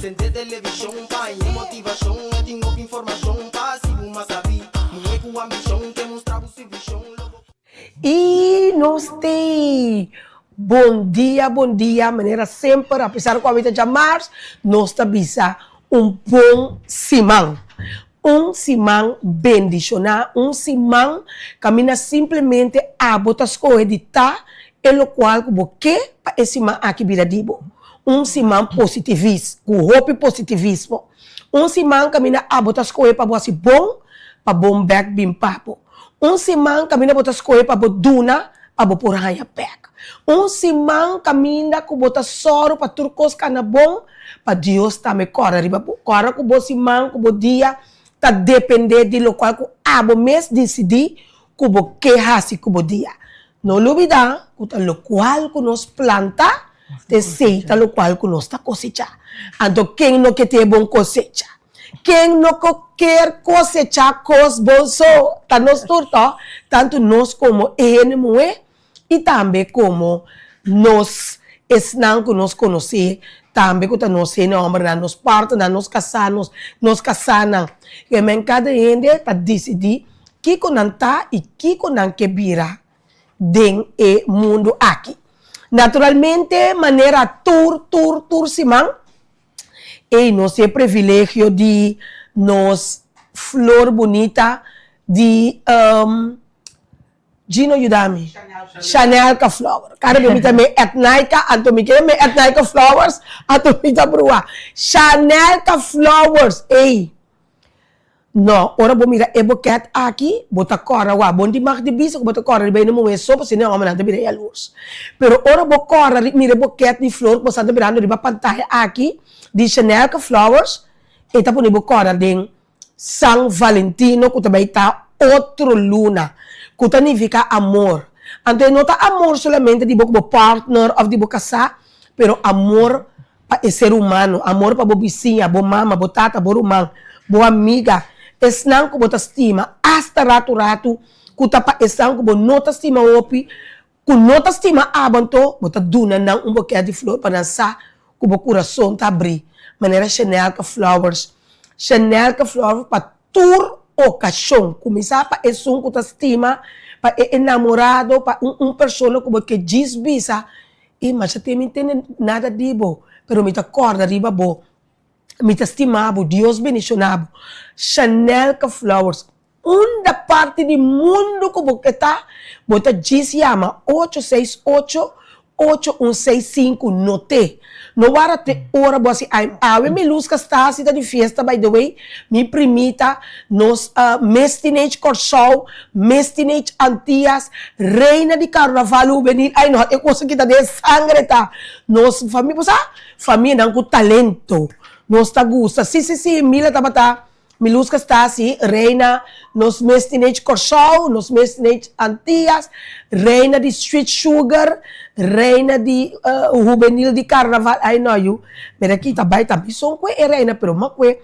Presente televisão, pai, motivação, eu tenho informação, passivo, mas sabe, mulher com ambição, demonstrar o serviço. E nós temos bom dia, maneira sempre, apesar de que a de março, nós temos bom simão. Simão bendicionar, simão caminha simplesmente a botar as coisas de tá, e o qual que para esse simão aqui vira dibo. Simão positivismo, com hope positivismo. Simão caminha a botar as coisas para você bom, para bom back bim papo. Simão caminha a botar as coisas para duna, para por raia back. Simão caminha com botar soro para turcos cana bom, para Deus também corre riba, corre com bom simão, com bom dia. Tá depender de lo qual que abo mês decidir como que hasi como dia. Não olvida que lo qual que nos planta, te seita lo qual que nos tá cosecha. Então quem não quer ter bom cosecha, quem não quer cosechar cos bolso, tá nos turto, tanto nós como ele e também como nós não que nos conhecer, também que nós homem, nós partos, nós casamos, que men cada gente está decidir que não tá e que não que vira dentro do mundo aqui. Naturalmente, maneira simão, e nós é privilégio de nos flor bonita de Gino Yudami. Chanel ka flower. Cara me também etnica, me etnica flowers, atomita brua. Chanel ka flowers, ei. No, ora bo mira e boquete aqui, bota cora wa, bom de mag de bisa, bota cora bem no momento só para senão homem nada vira a luz. Pero ora bo cora mira boquete de flor, você anda virando riba pantalla aqui de Chanel ka flowers, e tá ponindo cora de San Valentino, que também tá outro luna, que significa amor. Então não tá amor solamente de boca partner ou de boca casar, pero amor para o ser humano, amor para a vizinha, boa mama, boa tata, boa irmã, boa amiga. Esnang ko bota estima, hasta rato, kuta pa esang ko nota estima opi, ku nota estima abanto, bota duna nang buquê de flor para dançar, ku bo coração tá abrir. Maneira Chanel ka flowers. Chanel ka flowers para tour ocasião. Começar para esung kuta estima, para enamorado, para pessoa que diz bisa, e mas até me entende nada dibo, pero me tá corda riba bo. Me estimado, Deus bendicionado. Chanel ka flowers. Da parte do mundo que você está, você diz chama 868-8165 note. No hora te hora você ai me luz que está cita de festa by the way, me primita nos mestinage corsol, mestinage antias, reina de carnaval venir. Ai não, eu consegui dar de sangue tá. Nos família não com talento. Nos tá gusta. Sim, mila tabata. Milusca está assim, reina, nos mestinete corsol, nos mestinete antias, reina de street sugar, reina de juvenil de carnaval. I know you. Pero aqui também são que é reina, pero makwe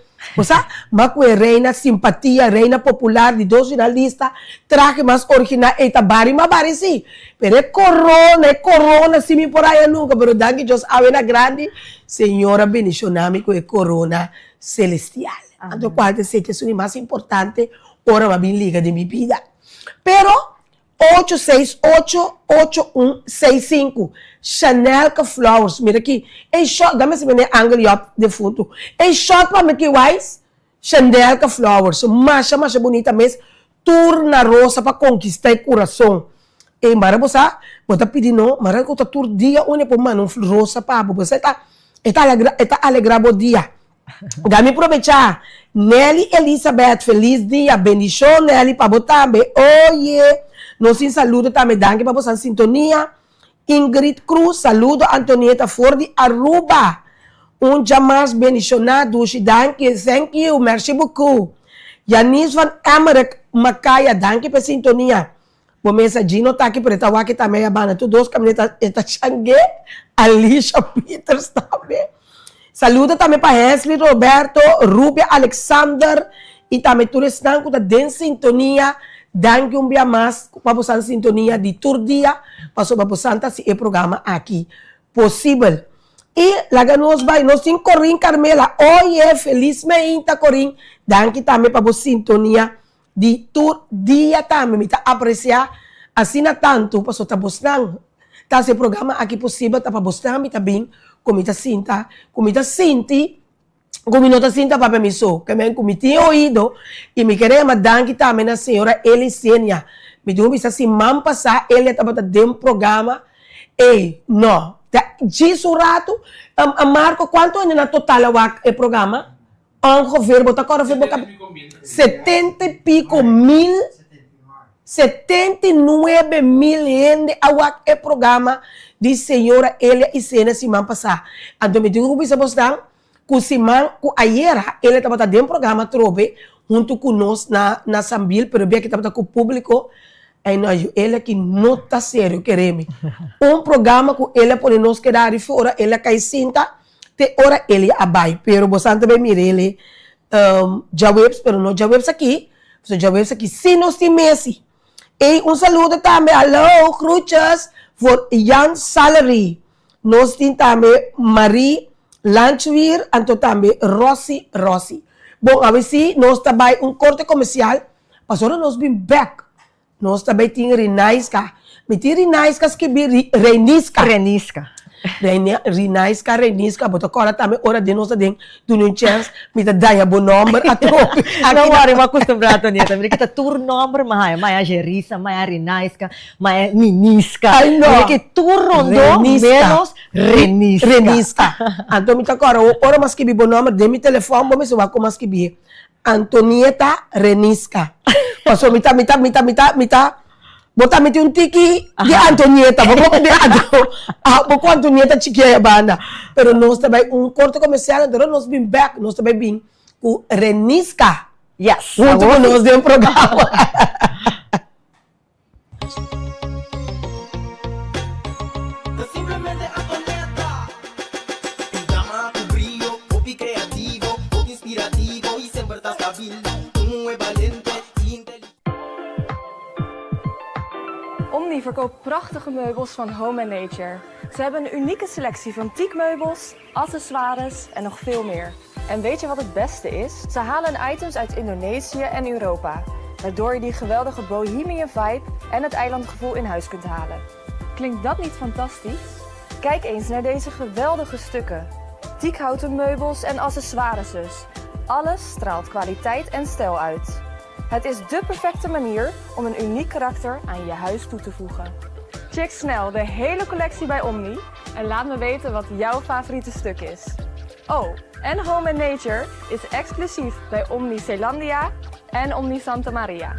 reina simpatia, reina popular de dois jornalistas, traje mais original, e tabari mabari sim. Pero é corona, se me por aí nunca, pero daqui Deus avena grande, senhora bendicioname com a corona celestial. Então, qual é o mais importante, ora vai vir liga de minha vida. Pero, 868-8165, Chanel ka flowers, mira aqui, é shot, dá-me esse ângulo de fundo, é shot para me que wise, Chanel ka flowers, macha bonita mesmo, turna rosa para conquistar o coração. E mara você tá pedindo, mara que tá tur dia, onde por mano rosa para você tá alegrar o dia. Dá-me aproveitar. Nelly Elizabeth, feliz dia. Bendição, Nelly, para botar. Oye, nos saludo também. Danke para você, sintonia. Ingrid Cruz, saludo. Antonieta Ford de Aruba. Dia mais bendicionado. Danke, thank you, merci beaucoup. Yanis van Emmerich, Macaya, danke para sintonia. O mensagino tá aqui, para estar aqui também. Todos caminhos está Xangue. Alicia Peters também. Saluda também para Wesley Roberto, Rubia Alexander e também todos estão com a sintonia. Danke dia mais para você sintonia de todo dia para sobre você esse programa aqui possível. E laga nós vai, nós tem Corim Carmela. Oye, felizmente Corim. Danke também para a sintonia de tur dia também. Me tá apreciar assim na tanto para só tá bostando. Tá esse programa aqui possível tá para bostando, me tá bem. Comita sinta, comita sinti. Cominota sinta para permisso. Que me comiti ouído e me queria danke também na senhora Elisênia. Me disse assim, mam passar ele estava dentro do programa. E não. Disso rato, Marco, quanto é na total o programa? Ongeveer, bota agora, 70 e pico mil, 79 mil gente o programa de senhora Elia e Sena semana passada. Então, me digo que você está com o Simão, com a Iera, ele estava dentro do programa, trobe, junto com nós na Sambil, pero bem que estava com o público. Aí nós, ele que não está sério, queremos. Programa com ele por nós quedar de fora, ele cai cinta, te hora ele abai. Pero você também mira ele, já webs, pero não já webs aqui. Você já webs aqui, se nós tem Messi. E saludo também, alô, Cruchas, for Jan Salary. Nós tem também Marie Lanchweer, então também Rossi. Bom, a ver se nós também corte comercial, mas agora nós vim back. Nós também temos Renaiska. Me tem Renaiska que vi Renisca. Renisca. Bota agora também, hora de nós tem do chance, me dá daia bom número a trope. Não worry, eu acostumado nisso. Porque tá tur número, mas é Gerisa, mas é Renaiska, mas é Ninisca. Ai, não. Porque tu rondou menos Renisca. Então, me tá agora, hora mais que vi bom número, de meu telefone, vamos ver como mais que vi. Antonieta Renisca. Passou, me tá. Bota um tiki de Antonieta. Vou Antonieta chiqueia banda. Pero nós também, corte comercial, então nós vim back, nós também vim com Renisca. Yes. Junto com nós dentro do programa. Simplesmente Antonieta. Programa com brilho, hobby criativo, hobby inspirativo e sempre tá estável. É valente e inteligente. Omni verkoopt prachtige meubels van Home and Nature. Ze hebben een unieke selectie van teakmeubels, accessoires en nog veel meer. En weet je wat het beste is? Ze halen items uit Indonesië en Europa, waardoor je die geweldige bohemian vibe en het eilandgevoel in huis kunt halen. Klinkt dat niet fantastisch? Kijk eens naar deze geweldige stukken. Teakhouten meubels en accessoires dus. Alles straalt kwaliteit en stijl uit. Het is dé perfecte manier om een uniek karakter aan je huis toe te voegen. Check snel de hele collectie bij Omni en laat me weten wat jouw favoriete stuk is. Oh, en Home and Nature is exclusief bij Omni Zeelandia en Omni Santa Maria.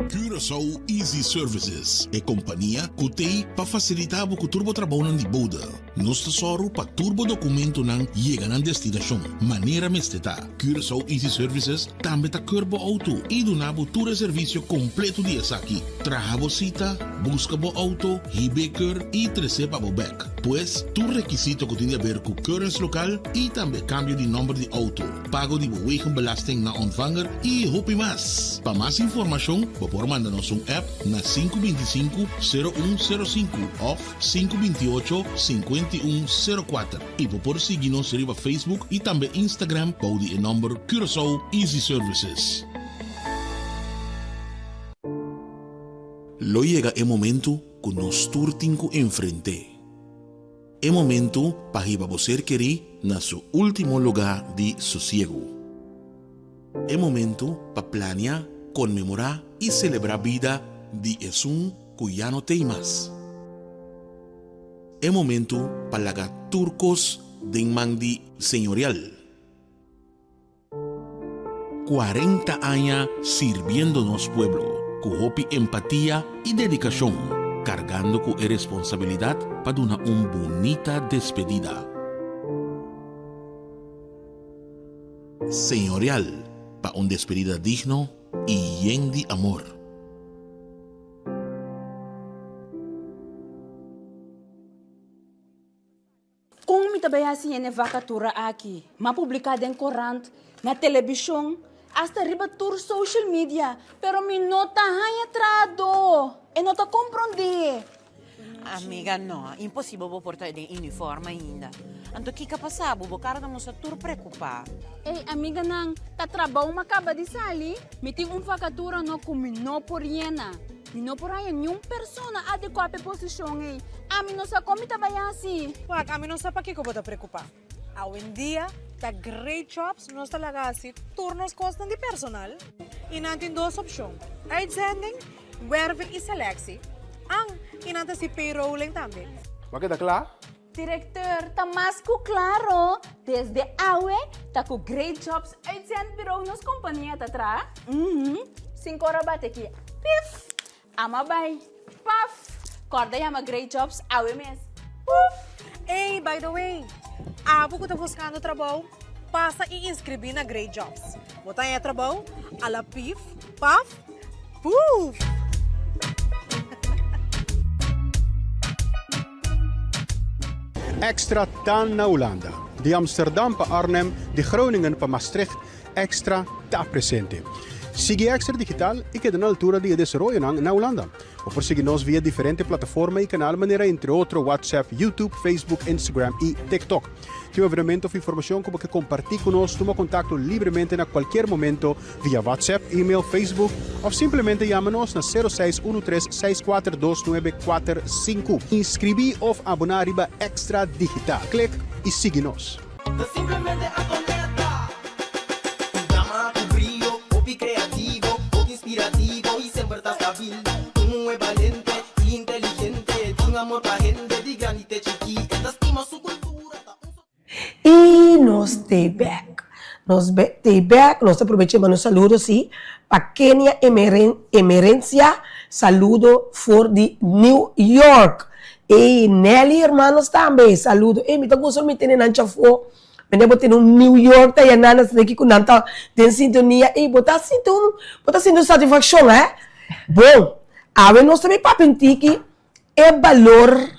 Curaçao Easy Services é companhia que tem para facilitar o turbo trabalho de boda. Nós tesoro para turbo documento não chega na destinação. Maneira mesteta. Curaçao Easy Services também está curbo auto e do nabo todo serviço completo de aqui. Traga cita, busca bo auto, hibeker e receba bo back. Pois tu requisito que tem a ver com currency local e também cambio de número de auto. Pago de wegenbelasting na ontvanger e hopi mais. Para mais informação, por mandar-nos app na 525-0105 ou 528-5104 e por seguir-nos no Facebook e também Instagram para o número Curaçao Easy Services. Lo llega el momento que nos turtinco enfrente. El momento para que você querer na su último lugar de sossego. El momento para planear, conmemorar y celebrar vida de Esun que ya no tem más. El momento para lagar turcos de mandi señorial. 40 años sirviéndonos pueblo, con hopi empatía y dedicación, cargando con responsabilidad para dar una bonita despedida. Señorial, para una despedida digno y lleno de amor. Kung mitabayasi yan vakatura aqui, mapublicada em corante, na televisão, hasta riba tour social media, pero minota hanya trado. e não te compreende. Amiga, no, impossível vou portar de uniforme ainda. Então, o que passa? Vou cara não se tur preocupar. Ei, amiga, não, tá trabalho acaba de sair. Me tem vacatura no combinou por hiena. Não por aí, nenhuma pessoa adequada à posição. A mim não sabe como trabalhar assim. Wag, a mim não sabe para que eu vou te preocupar. Hoje em dia, tá great jobs, nós tá lá assim, turnos costam de personal. E não tem duas opções. Uitzending, werving e selectie. E não tem si payrolling também. Wat is klaar? Diretor, tá mais que claro. Desde aue, tá com great jobs uitzendbureau nos companhia tá atrás. 5 horas bate aqui. Pif! Ama bem. Paf! Corda yama great jobs aue mes. Puf! Hey, by the way, abo que tá buscando trabalho, passa e inscrever na Great Jobs. Botar em trabalho, ala pif, paf, puf! Extra TAN na Holanda. De Amsterdam para Arnhem, de Groningen para Maastricht, Extra está presente. Sigue Extra Digital y queda na altura de desarrollo na Holanda. O por seguirnos via diferentes plataformas y canal manera entre otros WhatsApp, YouTube, Facebook, Instagram y TikTok. Tem veramente of informação como que compartilhe conosco, toma contato livremente a qualquer momento via WhatsApp, e-mail, Facebook ou simplesmente chama-nos na 0613-642-945. Inscrevi ou abonar riba Extra Digital. Clique e siga-nos. Simplemente a conecta. Dama tu brillo, hobby creativo, hobby inspirativo y siempre está stabil. É valente, inteligente, tem amor pra gente, de grande e chiquita, estima sua cultura. E nós stay back. Nós stay back, nós aproveitamos nos saludos, sim. Para Kenia Emerência, saludo for de New York. E Nelly, hermanos, também, saludo. E me tá gostando de ter na chafo. Mas eu tenho New York, tá? E a nana aqui com nanta, tem sintonia. E botar sinto satisfação, né? Bom, a nós também para pensar que é valor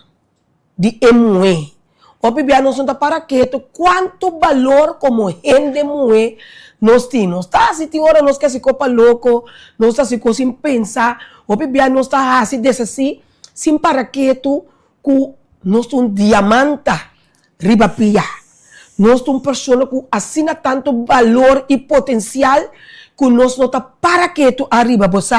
de emoe. O bebê nós não está para quieto, quanto valor como gente moe nós temos. Nós está assim, tem hora nós que se copa louco, nós está assim sem pensar. O bebê nós está assim, desse assim, sem para quieto, com nós um diamante riba pia. Nós uma pessoa que assina tanto valor e potencial que nós não está para quieto arriba. Você,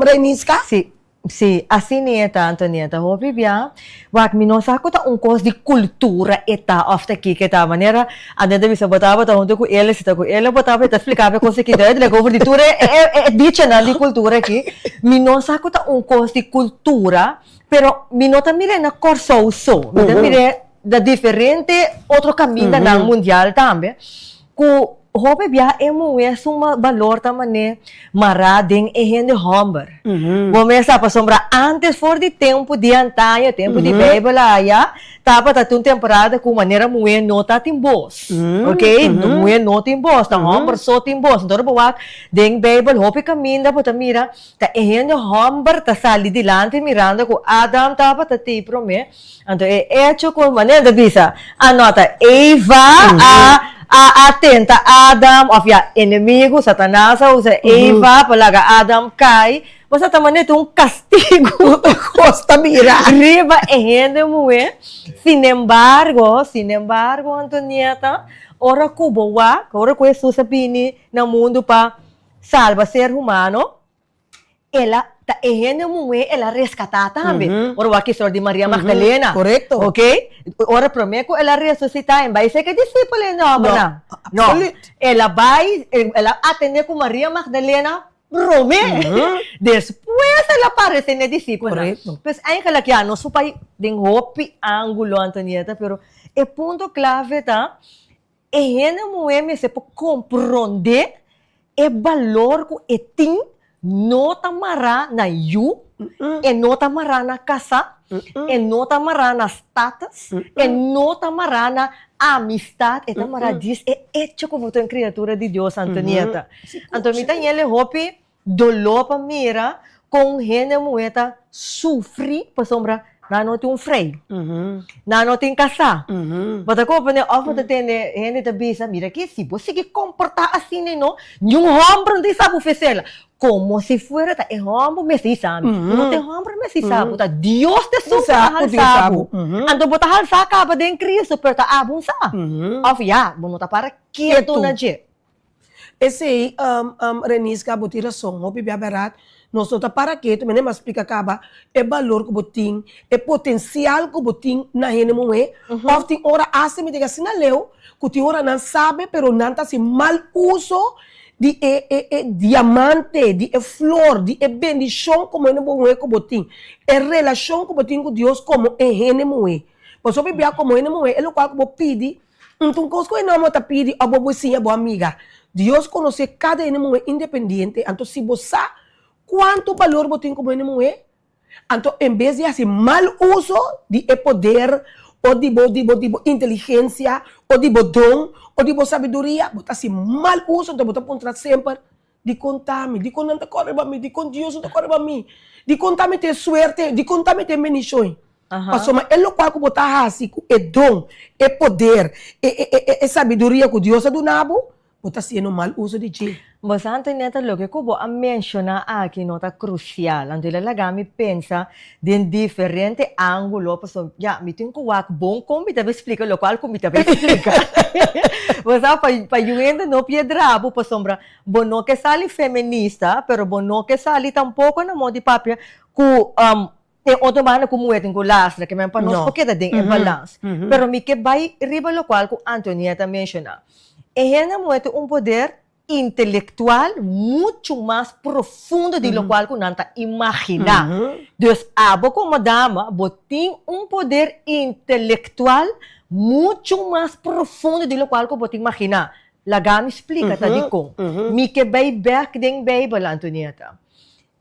Reniska? Sim. Sim, assim nieta, Antonieta, hobi bia, wak minosa ko ta ungkos di kultura eta of the kike ta maneira, ande de bisa botava ta junto com ele, se ta com ele botava ta explicava coisa que deve levar de cultura é dicha na di cultura aqui, minosa ko ta ungkos di cultura, pero minota mire na corso so, minota mire da diferente outro caminho na mundial também, ku hobi bia emo é uma valor também marading e gente humber. Começa a sombra antes for de tempo de antanho, tempo de Bíblia aí, tava tá uma temporada com maneira moe nota tem boss. OK? Moe nota tem boss, tá humber só tem boss. Então boa, den Bíblia hopi caminho para mira, tá e gente humber tá sali dilante mirando com Adam tava tá te prome. Então é hecho com maneira de bisa. Anota Eva atenta Adam, of ya inimigo, Satanás, usa Eva, palaga Adam cai, basta também tem castigo, Costa mira. Riba e gente moe. Sin embargo, Antonieta, ora kubowa, ora ko Jesus sabini na mundo pa salva ser humano, ela ta gente moe, ela rescata também. Ora aqui história de Maria Magdalena. Correcto. Ok? Ora prometo ela ressuscitar, vai ser que discípula não, ela vai, ela atende com Maria Magdalena, Después ela aparece na discípula. Correcto. Pues aí que ela não supai den hopi ângulo Antonieta, pero o ponto clave tá é gente moe se pode compreender o valor que tem não tamará na you, e não tamará na casa, e não tamará na status, e não tamará na amistade, e tamará diz, é hecho como uma criatura de Deus, Antonieta. Antonieta, ele hopi dolor para mira, com gente moeta sofre, para sombra, Nanote um freio. Nanote em casa. Bota ko pa ne offer de tene hene de bisa, mira que si você que comportar assim, não, nenhum homem não sabe oferecer. Como se fuera ta homem me si sabe. Não tem homem me si sabe, ta Deus te supra hal sabe. Ando bota hal sa acaba de Cristo, pero ta abun sa. Of ya, bono ta para quieto na je. Esse aí, Renisca, botira som, o bibia berat, nós não tá para quê, também nem mais explica acaba, é valor que botim, é potencial que botim na rene moe, of tem hora assim me diga assim na leu, que tem hora não sabe, pero não tá assim mal uso de diamante, de flor, de bendição como é moe que botim, é relação que botim com Deus como é rene moe, pois o bibia como é moe, é o qual que bo pede, então coisa que não tá pede, a bobocinha, boa amiga. Deus conhece cada animal independente. Então, se você quanto valor você tem como animal, então, em vez de fazer mal uso de poder, ou de inteligência, ou de dom, ou de sabedoria, você faz mal uso, então você pode sempre de contar-me, de contar não corre para mim, de contar Deus não corre para mim, de contar-me ter suerte, de contar-me ter bendição. Mas é o qual que você faz, é dom, é poder, é sabedoria que Deus do nabo. Está sendo mal uso de ti. Mas Antonieta, lo que eu vou mencionar aqui nota crucial. Então, ela pensa de diferente ângulo. Já, me tenho que bom como me deve explicar, o qual como me deve explicar. Mas para eu ainda não piedrabo, para sombra, bom não que sale feminista, pero bom não que sale tampouco na mão de papel tem outra maneira como é com lastra, que me para nós porque tem balance. Pero me que vai riba lo qual que Antonieta menciona. Ela muestra un poder intelectual mucho más profundo de lo cual uno está imaginando. Entonces, abo como dama, tiene un poder intelectual mucho más profundo de lo cual uno puede imaginar. La gama explica, tá de com. Mi que vai back den Bible, Antonieta.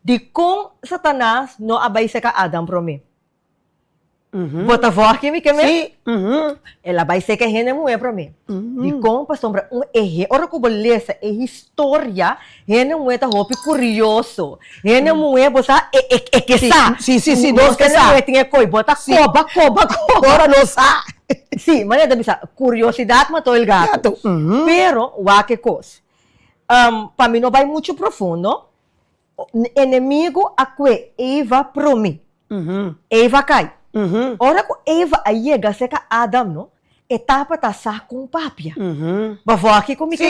De com Satanás no abay sa ka Adam pro mim. Bota voz que me quer ela vai ser que rende muito para mim. De como sombra erro, ora que beleza é história, rende muito roupa curioso, rende muito você que sabe, sim, nós que sabe, tem coisa, bota coba, ora não sabe. Sim, mas é bisa curiosidade matou o gato. Pero o que coisa, para mim não vai muito profundo. Inimigo a que Eva pro mim, Eva cai. Ora que Eva chega a ser Adam, não? Etapa tá sa com papia. Bavó aqui comigo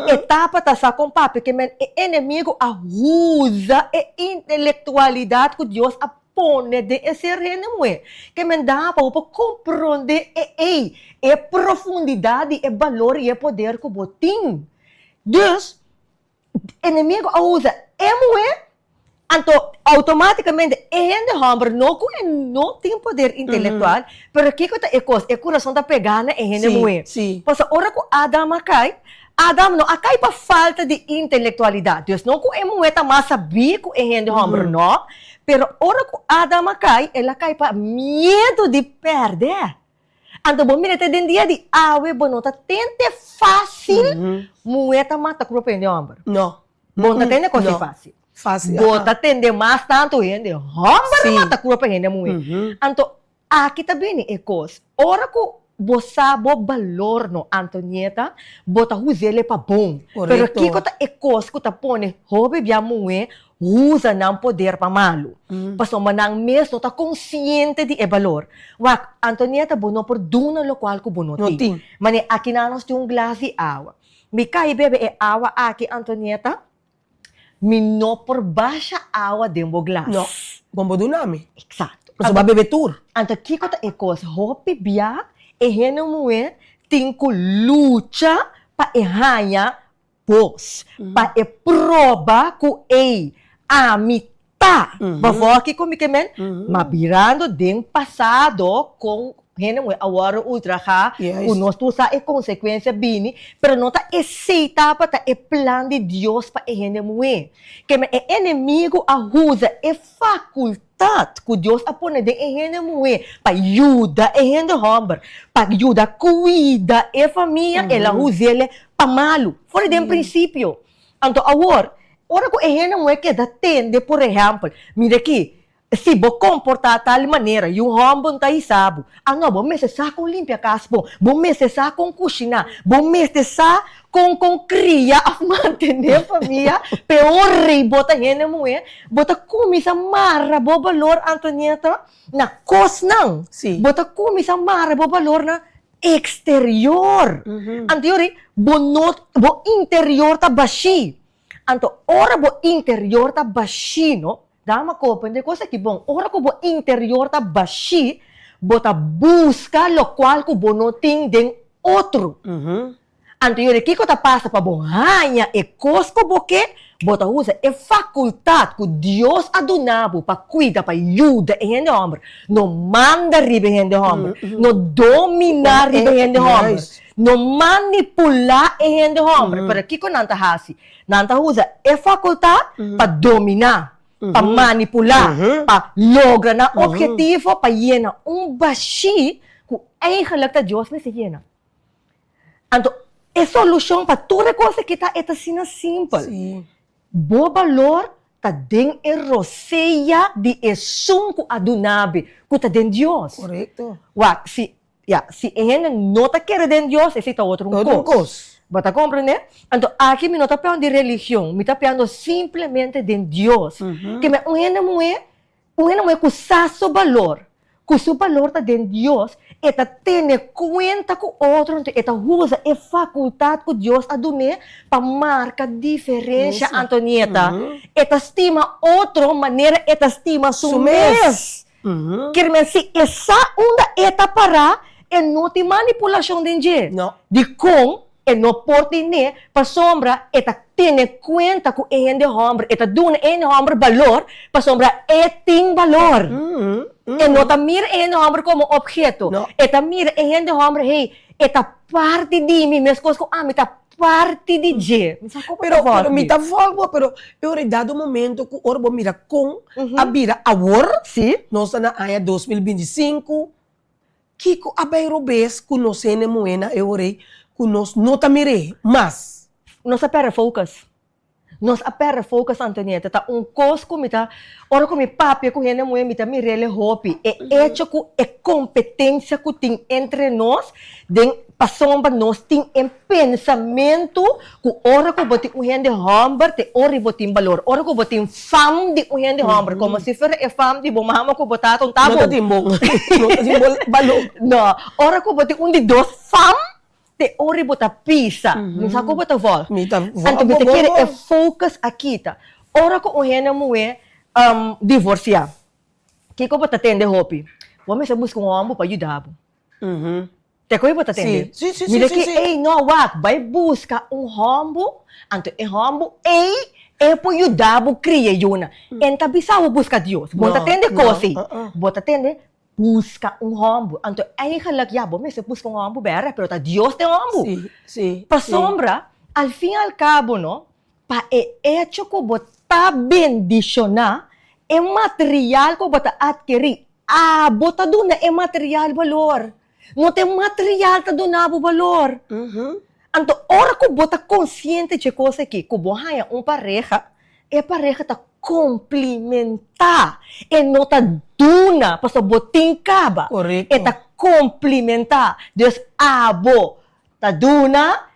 etapa tá sa com papia, que men inimigo usa a intelectualidade que Deus põe de esse reino, que men dá para compreender a profundidade, e valor e poder que botim. Deus, inimigo usa então, automaticamente, é homem não tem poder intelectual, mas o que é coisa? É coração da pegada é gente muito. Pois a hora que Adam cai, Adam não cai para falta de intelectualidade. Deus não é muito mais sabia que é gente homem, não. Mas a hora que Adam cai, ela cai para medo de perder. Então, bom, mira, tem dia de bonota, tente fácil, muito mata o próprio homem. Não. Bom, não tem coisa fácil. Fácil. Bota atender mais tanto gente, homem mata curva gente muito. Então, aqui também é coisa. Ora que você sabe valor no Antonieta, bota usar ele para bom. Pero aqui é coisa que tá põe, hobby bia muito, usa não poder para malo. Passou manang mesmo tá consciente de valor. Wak Antonieta bono por duna lo qual ko bonoti. Mas aqui nós tem glass de água. Me cai bebe é água aqui Antonieta. Não por baixa água dentro do glass. Não, bombo do nome. Exato. Você vai beber tudo. Então, aqui é coisa, hopi bia, e rena muito, tem que luta para ganhar pós, para prova que a mitad. Bavó aqui comigo, mas virando dentro passado com agora ultra o nosso é consequência bini, pero não tá aceita para é plano de Deus para gente muito. Que é inimigo usa é faculdade que Deus põe de gente muito para ajudar gente homem, para ajudar cuida a família, ela usa ele para malo. Fora de princípio. Então agora que gente muito que atende, por exemplo, mira aqui se bo comportar tal maneira, e o homem tá isabo. Ah, não, bom mês sa com limpia casa, bom mês sa com cozinhar, bom mês sa com cria, a manter a família, pior bota gente mulher, bota comida marra, bo valor, Antonieta, na cos não. Sim. Bota comida marra, bo valor na exterior. Anterior, bo interior tá baixi. Anto, ora bo interior tá baixino, dá uma compreender coisa que bom. Ora que bo interior tá baixi, bota busca lo qual que bo não tem de outro. Anterior, que tá passa para bom ranha e cosco bo que bota usa é faculdade que Deus adunabo para cuidar, para ajudar em gente homem. Não manda riba em gente homem, não domina riba em gente homem. Não manipular em gente homem. Para que nanta hasi? Nanta usa é faculdade para dominar, para manipular, para lograr na objetivo, para llenar baixi que eigenlijk dat Deus me se llena. Então, é solução para toda coisa que está assim simples. Sim. Bo valor tá den roceia de esunco adunabe que tá den Deus. Correto. Se ele não tá querendo Deus, esse tá outro coisa. Bota compreender? Então, aqui me não tá falando de religião, me tá falando simplesmente de Deus. Que me mulher com seu valor, com seu valor tá de Deus, eta tem conta com outro, eta usa a faculdade que Deus adunou para marcar diferença, Antonieta. Eta estima outra maneira, eta estima su mês. Quer dizer, se essa onda eta parar, é não tem manipulação de gente. Não. De com, é não pode nem para sombra, eta tem conta com o de homem, eta duna o homem valor, para sombra, tem valor. E não tá mira o homem como objeto. Eta mira o de homem, hey, eta parte de mim, minhas coisas, me tá parte de je. Pero me tá volvo, pero eu he dado momento que orbo mira com a vira agora, nós na ano 2025, que a beirobes que nós temos moena eu orei, que nós não tá mire, mas nós apera focus. Nós apera focus, Antonieta, tá coisa que me tá, ora que me papi com ele mulher me tá me rele hopi, hecho que é competência que tem entre nós, den pasomba nós tem em pensamento que ora que botem gente homem, te ora botem valor, ora que botem fam de gente homem, como se for é fam de bom mama que botar um tabo. Não tem bom, não tem valor. Não, ora que botem de dois fam te ori bota pisa, misa ko bota vol. Anto bita quer é focus aqui tá. Ora ko o hena mulher divorciar. Que ko bota tende hopi. Vamos se buscar homem para ajudar. Te ko bota tende. Sim. Mira que ei no what, vai buscar homem, anto homem é para ajudar a criar yuna. Enta bisa buscar Deus. Bota tende coisa. Bota tende busca homem. Então, eigenlijk, se busca homem, bera, pero tá Deus tem homem. Sim. Para sombra, al fim e al cabo, no? Para hecho que bota bendicionar, é material que bota adquirir. Bota duna é material valor. Não tem material que duna valor. Então, ora que bota consciente de coisa aqui, que bota pareja, pareja tá complementar. E não tá duna, para botin caba. Correto. E tá complementar. Deus, abo, tá duna,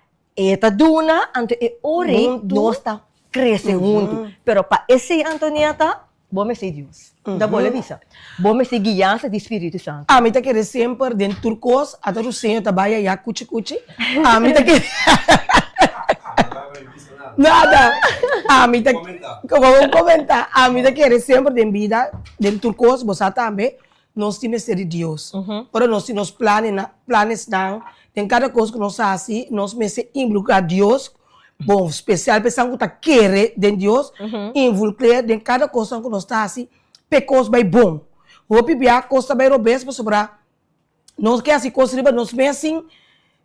ante e ore, nós tá crescendo junto. Pero para esse Antonieta, vamos ser Deus. Da boa visa. Vamos ser guiança do Espírito Santo. A mim tá querendo sempre dentro turcos, até o Senhor tá baia ya cuchi. A mim tá querendo nada. A mim tá vamos comentar. A mim tá querendo sempre de vida dentro turcos, você também. Nós temos que ser de Deus. Ora nós temos planos não. Tem cada coisa que nós fazemos, nós mesmos involucrar Deus. Bom, especial pensando que tá querer de Deus, involucrar de cada coisa que nós fazemos, pecos vai bom. O pibia costa vai robes para sobrar. Nós quer assim construir, nós mesmos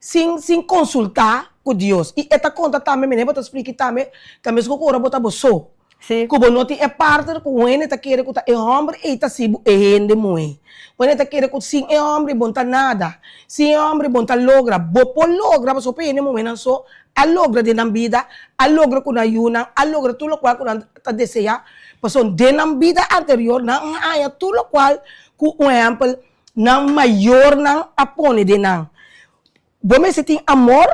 sem consultar com Deus. E esta conta também, me lembro de explicar também que o cora bota boço. Sim. Como não tem parte que o ene tá querendo que é homem e tá se ende muito. O ene tá querendo que sim é homem bom tá nada. Sim é homem bom tá logra, bo por logra, mas o pene muito só a logra de nan vida, a logra kuna yunang, a logra tudo qual kuna ta deseja, pason de nan vida anterior na haya tudo qual ku um exemplo nan maior nan apone de nan. Bome se tem amor,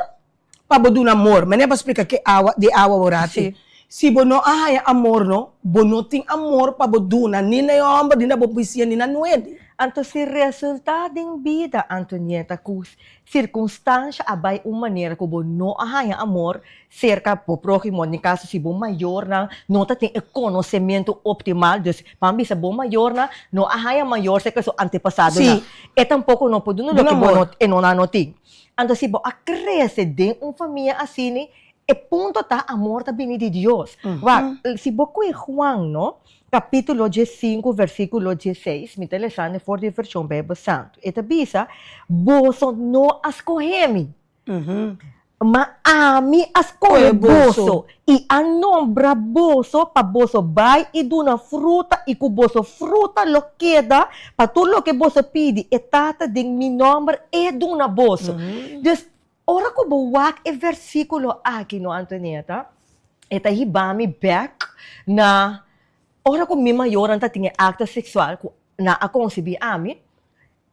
pa bodu na amor, mas nem para explicar que awa de awa orati. Si bono haya amor no, bono tem amor pa bodu na ni na yomba di na bopisia ni na nuede. Anto si resultado em vida, Antonieta, com circunstância abai uma maneira que bo não arranha amor cerca po próximo, no caso se bom maior na não tem conhecimento optimal, dus pambi sa bom maior na não arranha maior se que so antepassado na. É tampouco não pode não que bo não na noting. Anto si bo acresce de família assim, e ponto tá amor tá bem de Deus. Se bo com Juan, no? Capítulo 5, versículo 16, me interessante for de versão Bíblia Santo. Eta bisa, boso no ascohemi. Ma ami ascohe boso. E a nombra boso, pa boso vai e duna fruta, e ku boso fruta lo queda, pa tudo lo que boso pidi, e tata de mi nombre e duna boso. Dus, ora ko buwak e versículo aqui no Antonieta, eta hibami back na ora ko mi maior anta tinha acta sexual ko na aconcebi ami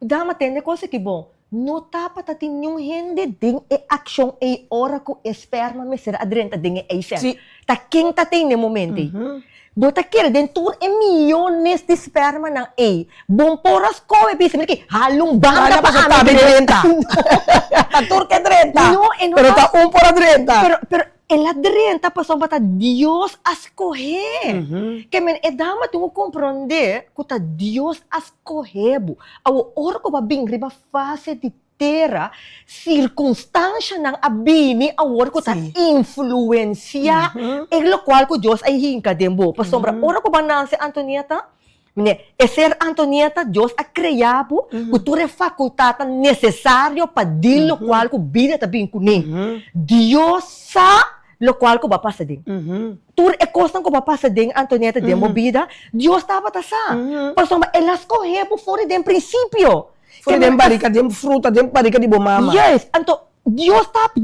dama tende coisa que bom no tapa ta tinham hende ding e action e ora ko esperma me ser adrenta ding e sen ta quem ta tem no momento bota quer dentro e milhões de esperma na e bom poras ko e bisa que halung banda pa ami adrenta ta turque adrenta no pero ta por adrenta pero ela drenta passou para Deus escolher. Que men é dama tu compreender que tá Deus escolher. Ao hora que vai vir riba fase de terra, circunstância não abini ao hora que tá influencia, é lo qual que Deus aí hinca dembo. Passou para hora que vai nascer Antonieta, é ser Antonieta, Deus a criado, que tu é faculdade necessário para dir lo qual que vida tá bem com Deus sabe lo qual que vai passar ding. Tu é coisa que vai passar ding Antonieta de movida, Deus estava tá sa. Passou mas ela escolheu por fora de princípio. Fora de barrica de fruta, de barrica de bomama. Yes, então Deus sabe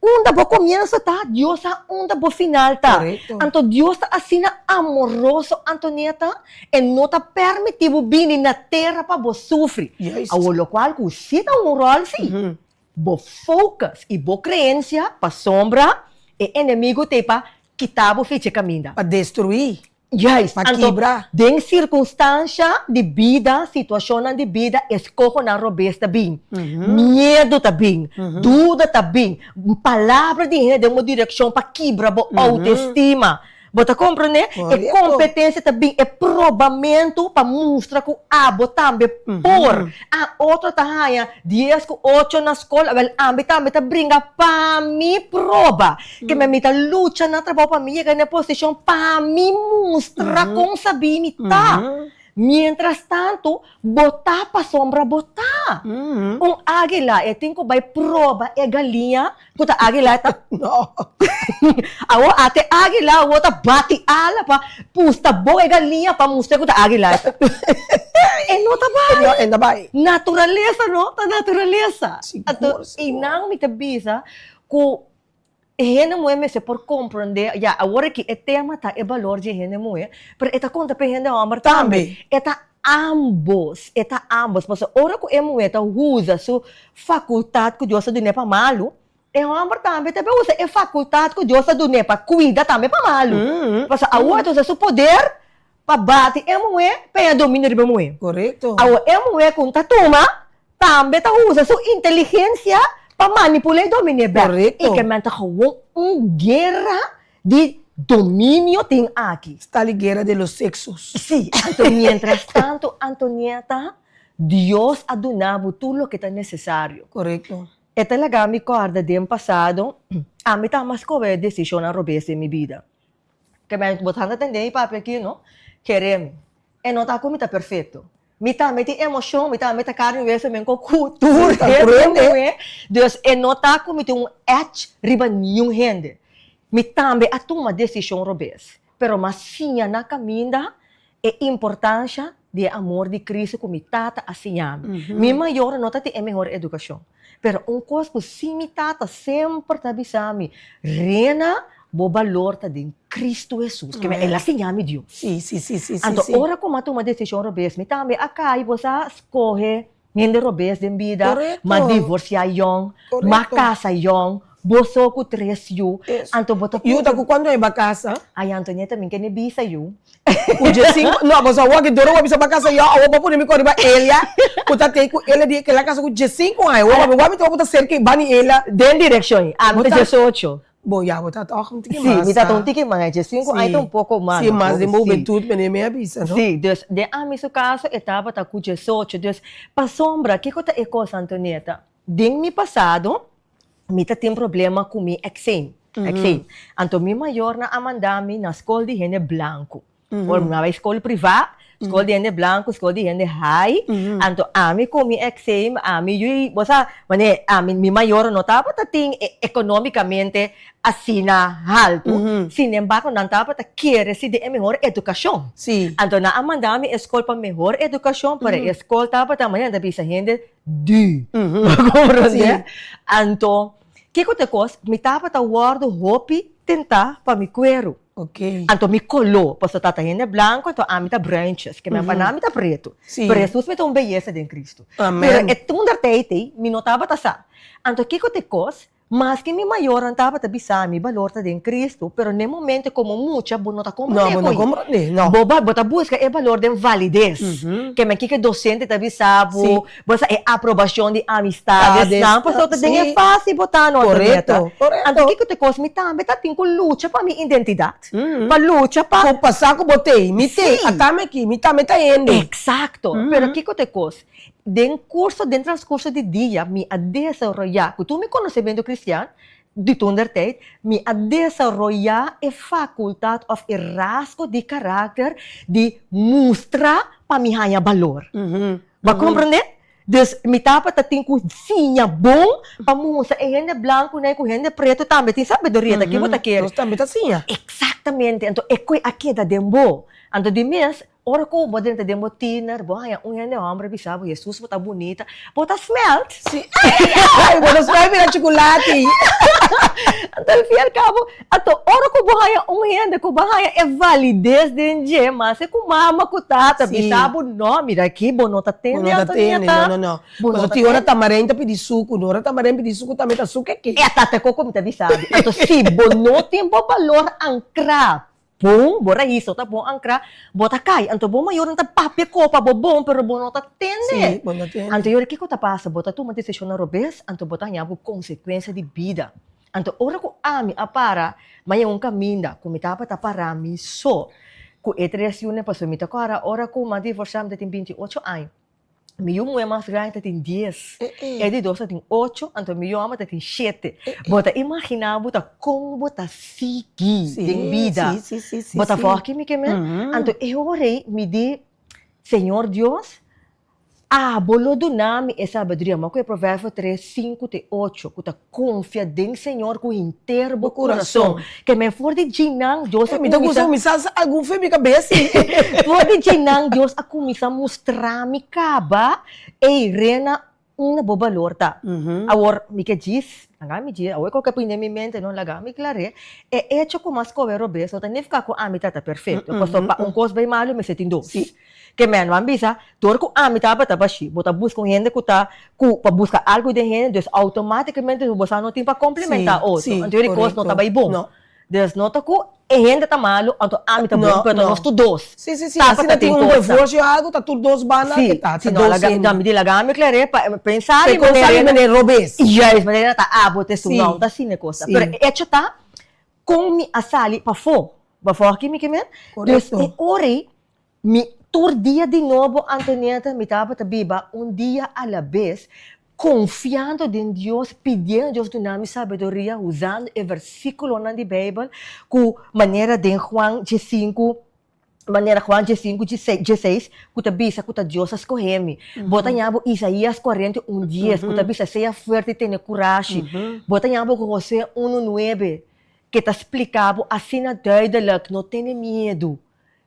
onda bo comienzo tá, Deus sabe onda bo final tá. Então Deus tá assim amoroso Antonieta e não tá permitido vir na terra para bo sofrer. Ao lo qual que se dá rol sim. Bo focus e bo crença para sombra e inimigo te para quitar bo ficha caminho. Para destruir. Yes, para quebrar. Den circunstância de vida, situação de vida, escolha na robesta bem. Medo tá bem, dúvida tá bem, palavra de gente de uma direção para quebrar a autoestima. Bota compreender? É competência também, é provamento para mostrar que também por a outra tahanha 10 com 8 na escola, well ambi também tá brinca para mim prova que me tá luta na trabalho para mim chegar na posição para mim mostrar com sabimi tá. Mientras tanto, botar para sombra botar. Águila, eu tenho que vai prova é galinha, puta águila tá. Até águila, o outra bate ala para pusta boa é galinha para mostrar que tá águila. E não tá bem. Ainda vai. Naturaleza, não? Tá naturaleza. E não me tabisa que gente moe se por compreender, ya agora que é tema tá é valor de gente moe, pero eta conta pe gente homem também. Eta ambos, mas ora que é moe tá usa sua faculdade que Deus do nepa malo, é homem também usa é faculdade que Deus do nepa cuida também para malo. Mas a outra usa seu poder para bater é moe, para domínio de moe. Correto. A é moe com tatuma, também tá usa sua inteligência para manipular e dominar. Correto. E que manta guerra de domínio tem aqui. Está a guerra de los sexos. Sim. Então, mientras tanto, Antonieta, Deus ha donado tudo o que é necessário. Correto. E talaga me corda de passado, a mim tá mais coisa decisão a robessa em minha vida. Que me botando atender para aqui, não? Queremos. E não tá como tá perfeito. Mita emoção, mita carne vesa men ko cultura, Deus é nota como tem edge riba nenhum rende. Mita a toma decisão robes, pero mas sim na caminha é importância de amor de Cristo com mi tata assim mi maior nota é melhor educação. Pero coisa que sim mi tata sempre tá bisami, rena bo valor tá de Cristo Jesus, que ela assim mi Deus. Sim. Então, ora como tu uma decisão robes, mi tame acá e você escolhe gente robes de vida, Correcto. ma divorciar young, ma casa young, boso ko 3 yu, anto bota E outra, quando é para casa, Ay, Antonieta, min kini bisa yu. o G5, não, mas a wag doro wabi sa casa ya, awo pa po nimi ko riba Elia, puta te ko Elia di kailangan sa ko G5 ay, wabi to puta cerca bani Elia, Den direction, ante 18. boya, bota to ako tiki Sí, mi tatong tiki mga 15, ay un poco más. Sim, mas de Sí. juventude, me avisa, no? Sí, dus, de a mi su caso, etapa ta ku 18, dus, pa sombra, que ko ta ecos, Antonieta? Din mi passado, mi ta tem problema com mi exame. Exame. Anto mi maior na amandami na escola de gente branco. Or na escola privada, escola de gente branco, escola de gente high. Anto ami com mi exame, ami yui, bosa, mane, ami mi maior no tapa ta ting economicamente assim na alto. Sin embargo, não tapa ta querer se de melhor educação. Sim. Anto na amandami escola para melhor educação, para escola tapa ta manhã da bisa gente du. Compreende? Anto que te cos, me tava ta guardo hopi tentar para me cuero. Ok. Anto me colou, posso tata gente branco, então a mim tá branches, que me panami tá preto. Sim. Pero Jesus me tem beleza de Cristo. Amém. Pero é tudo teite, me notava tá sa. Anto que te cos, mas que mi maior antava ta bisami valor ta de Cristo, pero ne momento como mucha bono ta compreende. Não, não compreende, não. Boba, bota busca é valor de validez. Que me que docente ta bisabo, você é aprovação de amistades, não, pois outra tem é fácil botar no Correto, correto. Anto que te cos me também tá tem com luta para minha identidade. Para luta para Kung passar ko botei, mitei, Sim. atame aqui, mitame tá indo. Exacto. Pero que te cos? Dentro transcurso de dia, me a desarrollar, que tu me conhecimento cristiano, de Tundertijd, me a desarrollar a faculdade of a rasgo de caráter de mostrar para me ganhar valor. Vai compreender? Dus, me tapa ta tem cozinha bom para mostrar e gente branco, né, com gente preto também tem sabedoria daqui, bota aqui. Nós também tá assim, ah. Exactamente. Então, é que aqui da dembo. Então, de mês, ora ko ba din ta demo tiner, bo haya un yan hombre bisabo, Jesus bota bonita, bota smelt. Sim. Ai, buenos vai virar chocolate. Então, al fin al cabo, ato ora ko bo haya un yan ko ba haya é validez din je, mas é com mama ko tata, Sim. bisabo no, mira aqui, bonota tene, Não tá tendo, não. Mas o tio ora tamarém tá pedir suco, não ora tamarém pedir suco também tá suco aqui. é a tata ko como ta bisabo. Então, se bono tempo valor ancra, bom, bora isso, tá bom, ancra, bota cai, então bom maior não tá papia copa, bom, pero bom não tá tende. Sim, bom não tem. Então, o que que tá passa, bota tu uma decisão na robes, então bota nhabo consequência de vida. Então, ora ko ami apara, mas um caminho, como tapa tá para mim só, com etresione passou me agora, ora ko uma divorciam de tem 28 anos. Meu é mais grande, tem 10. É de 2, tem 8. Então, meu ama tem 7. Bota, imagina, bota como bota seguir em vida. Sim. Bota forte, me queimei. Então, eu orei, me di, Senhor Deus, bolo do nome é sabedoria. Mas que é Provérbio 3, 5, 8. Que confia em Senhor com inteiro coração. Que me for de ginang, Deus, Me dá gostado, me sabe algum filme cabeça. for de ginang, Deus, a começar a mostrar-me caba e rena uma boa valor, tá? Agora, me que diz, me diz, agora qualquer coisa na minha mente, não laga, me clare, é hecho com mais cover obeso, então nem ficar com a mitad tá perfeito. Posso coisa bem malo, me setin dois. Que men, man bisa, tor ko mitad tá baixi, bota busca gente que tá, para buscar algo de gente, então automaticamente você não tem para complementar outro. Então ele coisa não tá bem bom. Não. Des nota ko gente tá malo, então tá bom, pero nós tu dois. Sim. Assim tem um divorcio algo, tá tudo dos banas que tá. Sim, não, me di lagami clare, pensar Se consegue me robes. yes, mas tá, bote su, Sim. não, tá assim, coisa. Sim. Pero é tá, com me asali, pa fo aqui, me kemen, dus, Correto. ore, me, tur dia de novo, Antonieta, me tava tabiba, dia a la vez, confiando em Deus, pedindo a Deus do nome sabedoria, usando o versículo na Bíblia, com maneira de Juan 5, maneira Juan 5, 16, que ta bisa, que ta Deus escolheme. Bota nhabo Isaías 41, 10, que ta bisa, seja forte e tenha coragem. Bota nhabo José 1, 9, que ta explicava assim na duidelijk, não tenha medo.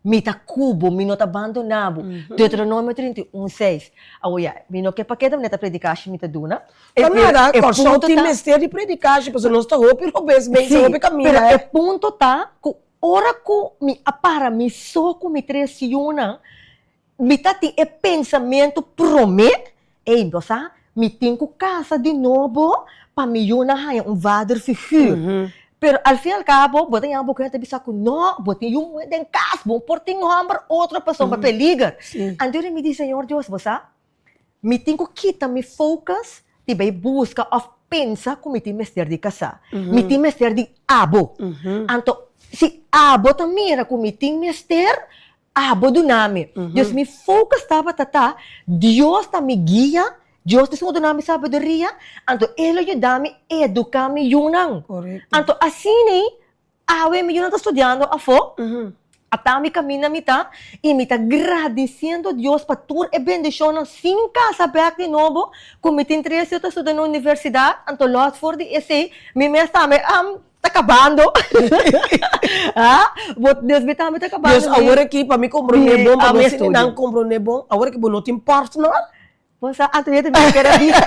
mita cubo, minota abandonado. Deuteronômio 31:6. Aoya, mino que paqueta neta predicação mita duna. Kamera, corso ti mestiere di predicare, perché non sto hopi robes bem, Sim, se hopi cammina. pero é ponto tá, que ora que me apara, me soco, me tresiona, me tá tem é pensamento promet, dosa, me tem que casa de novo, para me yuna haya vader figura. Pero al fin y al cabo, botem yang bukan tabi sa kuno, botem yung den kas, bom porting hamber, outra pessoa para peligrar. Então me diz, Senhor Deus, você, me tem que quitar me focus, te vai busca of pensa como te mester de casa, me tem mester de abo. Então, se abo também era como te mester, abo do nome. Deus me focus estava tata, Deus tá me guia. Diyos ti sunod namin sabedoria, anto elo yu dami educa mi yunang. Correcto. Anto asini, awe mi yunang estudiando afo, atami kami na mita, imita agradeciendo Dios pa tur e bendición sin casa back de novo, kumitin 13 ta estudiar na universidad, anto lot for the essay, mi mestame, takabando. Bot Deus bitame takabando. Deus, agora aqui, para me comprar um bom, para me você não comprar um bom, agora que não tem partner, Posa, Antonieta, me quero dizer.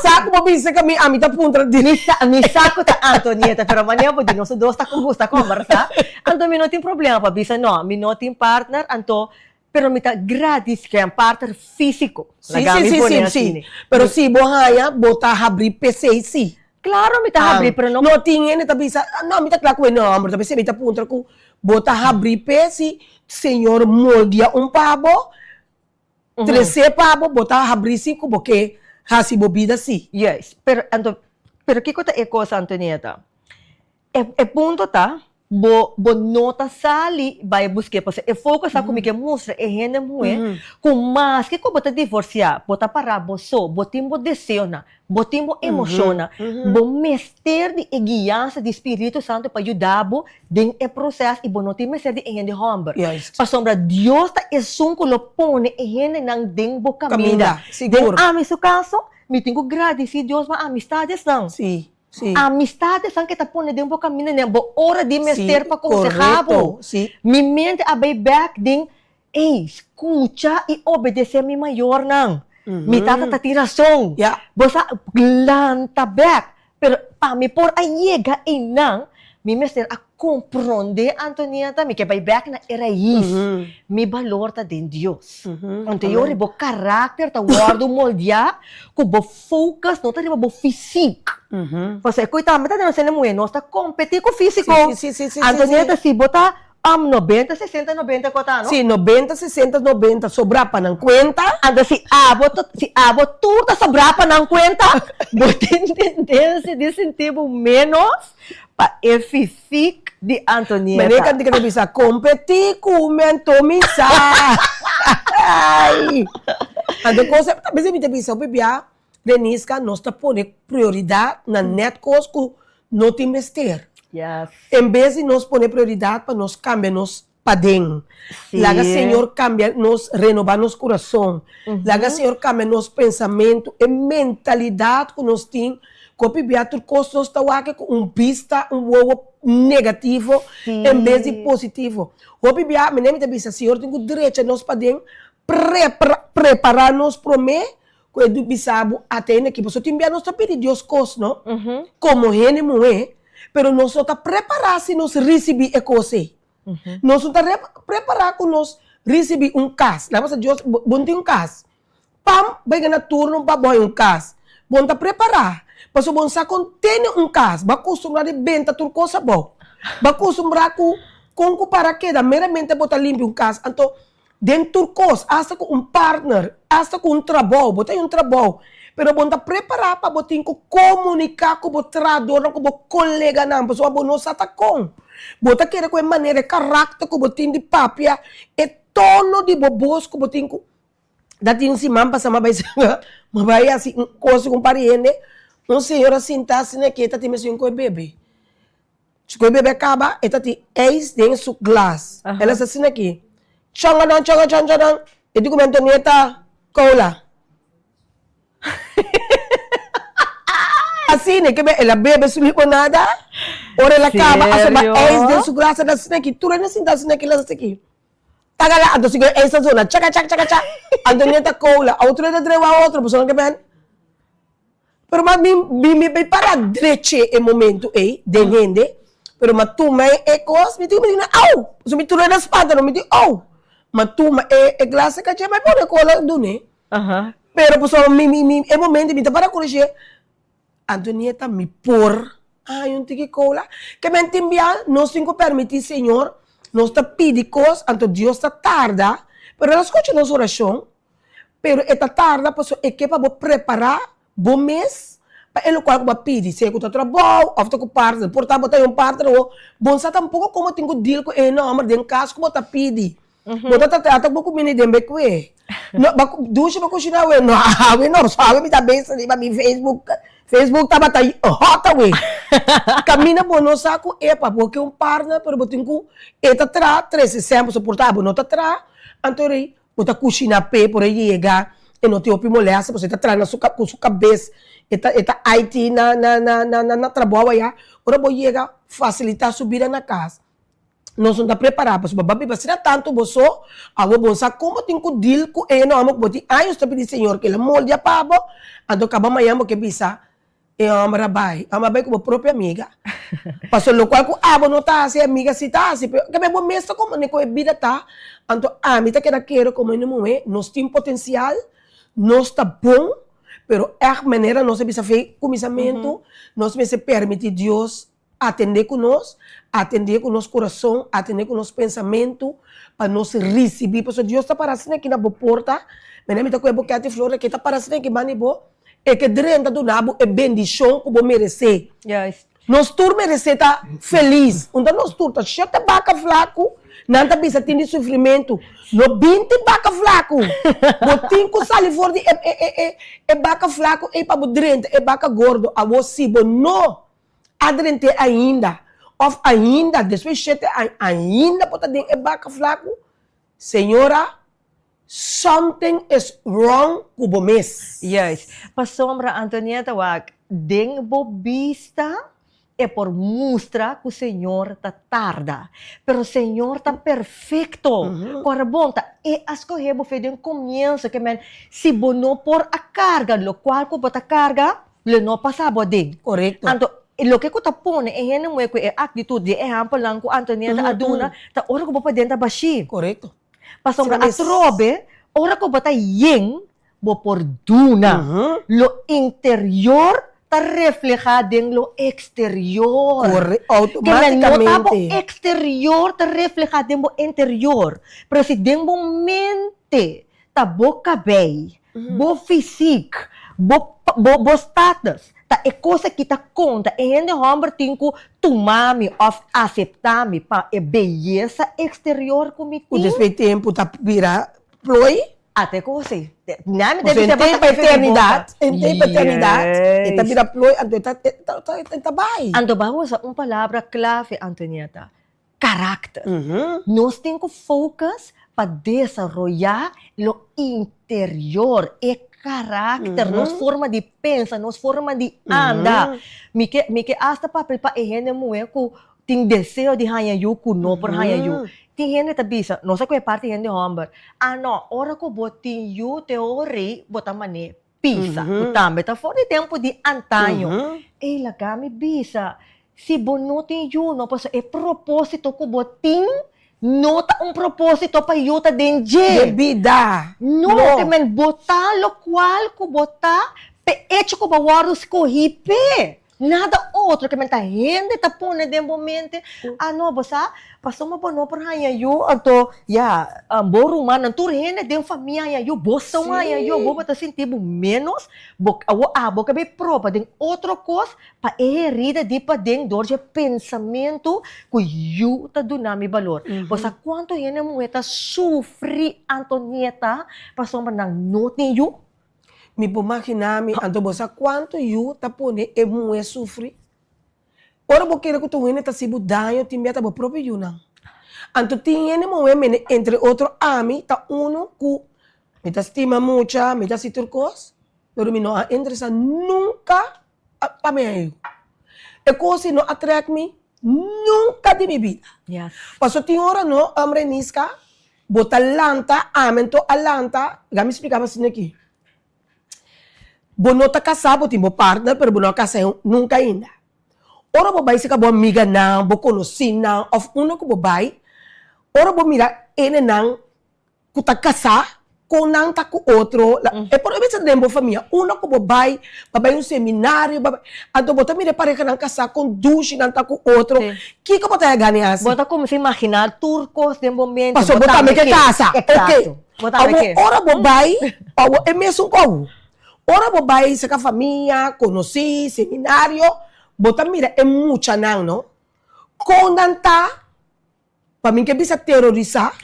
saco mo bisa kami amita punta di Mi saco ta Antonieta, pero mania po di nosso dos ta com gusta conversa. Anto mi não tem problema pa bisa no, mi não tem partner, anto pero mi ta gratis que é partner físico. Sim. Pero si bohaya bota abrir PC sim. Claro, mi ta abrir, pero no. No tinha neta bisa, não mi ta claro que não, amor, tapi mi ta punta ku bota abrir PC, senhor moldia pavo. 13 pavo, botar abrir 5 porque hasi bobida sim. Yes, pero que kota é coisa, Antonieta? É ponto tá, bo nota sali vai buscar, porque é foco sa como que mostra é rende muito, com mais que bota divorciar, bota para boso, botimbo desciona, botimbo emociona, bo mester de guiança de Espírito Santo para ajudar-bo den é processo e bo não tem mester de rende hombre. Yes. Para sombra Deus tá é que lo pone e rende nang den bo caminha. Seguro. Den ame seu caso, me tenho que agradecer Deus para amistades não. Sim. Amistades ang kita po na din po kami na bo ora di mester pa consejabo. Sim. Mi mente abay back din, escucha e obedecer mi mayor nang. Mi tata tatirason. Yeah. Bosa lanta back. Pero pa mi por ayega nang, mi mester a comprende Antonieta mi que bay back na eraiz. Mi valor ta din Dios. Anterior bo caráter ta guardo moldear ko bo focus no ta di bo physique. Você coitado, mas tá dando sendo muito, nós tá competir com o físico. Sim. Antonieta, se botar 90, 60, 90 cota, não? Sim, 90, 60, 90, sobrar para não conta. Anda, se abo tudo tá sobrar para não conta, botem tendência de sentir menos para o físico de Antonieta. Mas nem que a gente bisa competir com o mentomisa. Ai! Ando coisa, talvez a gente bisa, bebia, Deniska, nós tá pondo prioridade na net coisa que não tem mester. Yes. Em vez de nós pôr prioridade para nós cambiar nos padem. Laga Senhor cambia nos renovar nos coração. Laga Senhor cambia nos pensamento e mentalidade que nós temos. Copy beatur costo está aqui com vista ovo negativo em vez de positivo. Copy bia me nem me bisa Senhor tem o direito nós padem preparar nos promet que do bisabo até aqui. Você tem bia nós tá pedir Deus coisa, não? Como ele moe. Pero nós está preparar se nós receber a coisa. Nós está preparar que nós receber caso. Lá você Deus bom tem caso. Pam, vai ganhar turno para bom caso. Bom tá preparar. Paso bom sa contém caso. Ba acostumar de benta tur coisa bom. Ba acostumar com para queda meramente botar limpo caso. Então dentro coisa, hasta com partner, hasta com trabalho, botar trabalho. Pero bom tá preparar para botar comunicar com o tradutor, com o colega não, para sua boa sata com. Bota querer com maneira caráter com botin de papia e tono de bobos com botin com dati si mampa sama mabaya assim coisa com pariente. Um senhor assim tá assim que tá tem mesmo com bebê. Se o bebê acaba, eta ti eis dentro do glass. Ela assim aqui. Changa. E digo mento nieta cola. Assim, né, que ela bebe sumiu com nada. Ora ela acaba, asa ba Sério? ex de su graça da snake, tu na sinta snake lá snake. Tagala, ando sigo essa zona, tchaca, tchaca, tchaca, tchaca. Ando neta cola, a outro da dreva a outro, pessoal que ben. Pero mas me para dreche e momento de gente, pero mas tu me e cos, me digo, au, so me tu na espada, não me digo, au. Mas tu me e glaça que já vai pôr cola do né. Aham. Pero pessoal, e momento me para corrigir. Antonieta me por, ai, um tique cola, que me enviar, nós temos que permitir, Senhor, nós está pedindo coisas, então Deus está tarda, pero ela escuta nossa oração, pero esta tarda, pessoal, é que para preparar, bom mês, para ele qual vai pedir, se é que está trabalho, ou está com parte, portar botar um parte, ou bom, sabe tampouco como tenho que deal com ele, não, mas em caso como está pedindo, botar até pouco menino de beque, não, ducha para continuar, não, sabe, me dá bem, sabe, me Facebook tava tá hot away. Camina por no saco epa porque um partner pero botinho eta tra 360 suportável não tá tra antori bota cozinha pé por aí chega e não te opi molesta você tá tra na sua com sua cabeça eta IT na trabalho aí ora vou chega facilitar subir na casa nós não está preparado para babi vai ser tanto você agora você como tem que deal com ele não amo botar ai eu estou pedindo senhor que ele molde a pabo ando acaba amanhã porque bisa ama vai com a própria amiga. Passou no qual que abo não tá assim, amiga se tá assim, que bem bom mesmo como nem com a vida tá. Então, a mim tá quero como não é, nós temos potencial, nós tá bom, pero é a maneira nós precisa fazer começamento, nós precisa permitir Deus atender com nós, atender com nosso coração, atender com nosso pensamento, para nós receber, porque Deus tá parecendo aqui na porta, mas me tá com a boca de flor que tá parecendo aqui manibo. É que dentro do nabo é bendição que vou merecer. Yes. Nós tur merecer tá feliz. Então nós tur tá cheio de vaca flaco, não tá bisa tem de sofrimento. No 20 vaca flaco. Botinho com sali forte é vaca flaco é para dentro, é vaca gordo. A você não adrente ainda. Of ainda, depois chete ainda pode ter é vaca flaco. Senhora, something is wrong com o mês. Yes. Pasombra Antonieta wag ding bobista é por mostrar que o Senhor está tarda. Pero o Senhor está perfeito. Corabonta. E as coisas fez um começo que men se bono por a carga, lo qual que bota carga, le não passava ding. Correto. Então, lo que ko tapone e hene mo ko e attitude e hampo lang ko Antonieta aduna ta ora ko pa denta bashi. Correto. Pasombra atrobe, ora ko bata yeng bo por duna. Lo interior ta reflejado en lo exterior. Automáticamente. Que no exterior ta reflejado en lo interior. Pero si den bo mente, ta bo cabay, bo physique, bo status, ta e coisa que ta conta, e ainda homem tem que tomar-me ou aceitar-me para a beleza exterior comigo. O despeito tempo tá virar ploi. Até que você. Não, Você tem paternidade, tem paternidade, e tá virar ploi, tá bem. Ando ba usa palavra clave, Antonieta? Caráter. Nós temos que focar para desenvolver o interior e caráter, nossa forma de pensar, nossa forma de andar. Me que hasta papel para gente moer que tem desejo de hanhayu, que não por hanhayu. Tem gente que bisa, nossa que é parte gente homem. Ah não, ora que botin you teori, botar mané pisa. O também tá fora de tempo de antanho. E lá kami bisa, se bonotin you, não posso é propósito que botin. Nota propósito para yuta denje. De vida. No, que men botar lo cual que botar pe hecho que bawaros ko hipe. Nada outro que men ta gente ta pone de momento. Ah no, bosa, passou uma bono por hanya yu anto ya boru man tur gente de família yu bossa hanya yu bo bota sentir menos bo abo que be propa de outro coisa pa herida de pa den dorje pensamento que yu ta dunami valor. Bosa quanto gente mueta sofre Antonieta passou uma nang note yu. Me imaginar-me, então você quanto eu tá pone é muito sofrer. Ora vou querer que tu venha tá se budanho, te meta bo próprio eu não. Então tem muito entre outro ami tá que me tá estima muito, me tá se turcos, pero me não interessa nunca para mim. É coisa não atrai me, Nunca de minha vida. Yes. Paso tinha hora no, amrenisca, bota lanta, amento a lanta, já me explicava assim aqui. Bono tá casado, botim bo partner, pero bono casado nunca ainda. Ora bo bai se bo amiga não, bo conheci não, of uno que bo bai, ora bo mira ele não, que tá casado, com não tá com outro. É por isso que bo família, uno que bo bai seminário, então bota mira pareja não casar com duas não tá com outro. Que bota ganhar assim? Bota como se imaginar turcos de momento. Passou botar me que casa. Ok. Botar me que. Ora bo bai, é mesmo como. Ora bo bai se com a família, conheci, seminário, bota mira é muita não. Com não tá, para mim que bisa terrorizar.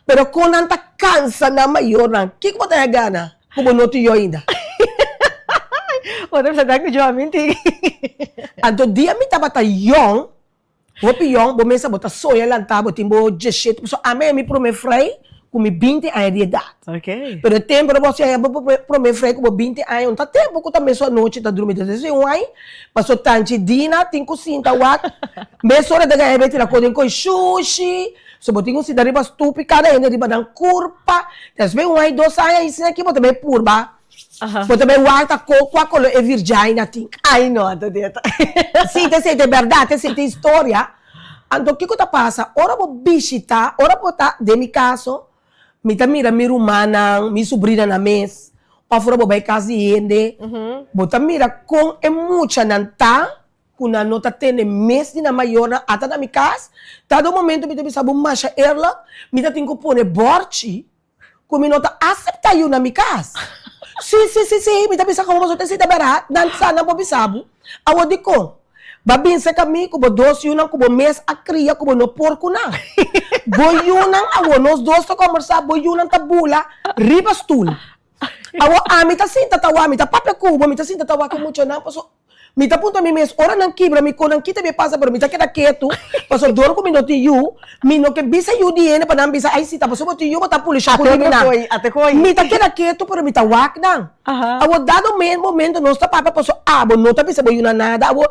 Pero kung nanta cansa na maior na, que bota gana? Como não te ainda. Bota sa dagko jo minti. Anto dia mi tabata young, bo mesa bota soya lang tabo timbo jeshet. So ame mi prome frei com 20 anos de idade. Okay. Pero o tempo você prome frei com 20 anos, tá tempo que tá meso a noite tá dormindo. Desse um ai, passou tanto dina, tem cozinha wat. Meso hora da gaia tira com sushi. So, botinho si dari ba stupi kada ainda riba ng kurpa. Tapos may umay dos ay isin aqui, bote may purba. Bote may wata coco colo e virgina ting. Ay no, ando dito. Sim, te verdade, te história. Ando que tá passa? Ora bo bisita, ora bo tá de mi caso. Mi ta mira mi rumana, mi sobrina na mes. Pafora bo bay casa ende. Bota mira com é mucha nanta. Kuna nota tene mes na maior na ata na mi casa, todo momento me teve sabu macha erla, me tá tinko pone borchi, como nota aceitar eu na mi casa. Sim, me tá pensando como você tem berat, dan sana po bisabu, awo di ko. Babin sa kami, kubo dos yunang, kubo mes a cria, kubo no porco na. Boy yunang, awo, nos dos to conversar, boy yunang tabula, riba stool. Awo, mi ta sinta tawa, mi ta papel kubo, mi ta sinta tawa ko mucho na, paso, mi ta punto mi mes, ora nang kibra, mi ko nang kita me pasa, pero mi ta queda quieto, paso dor ko mi no ti yu, mi no que bisa yu diene, pa nang bisa, ay sita, paso mo ti yu, mata puli siya, ate ko. mi ta queda quieto, pero mi ta wak nang. Awo, dado momento, no sta papa, paso, abo, no ta bisa, boy yun na nada, awo,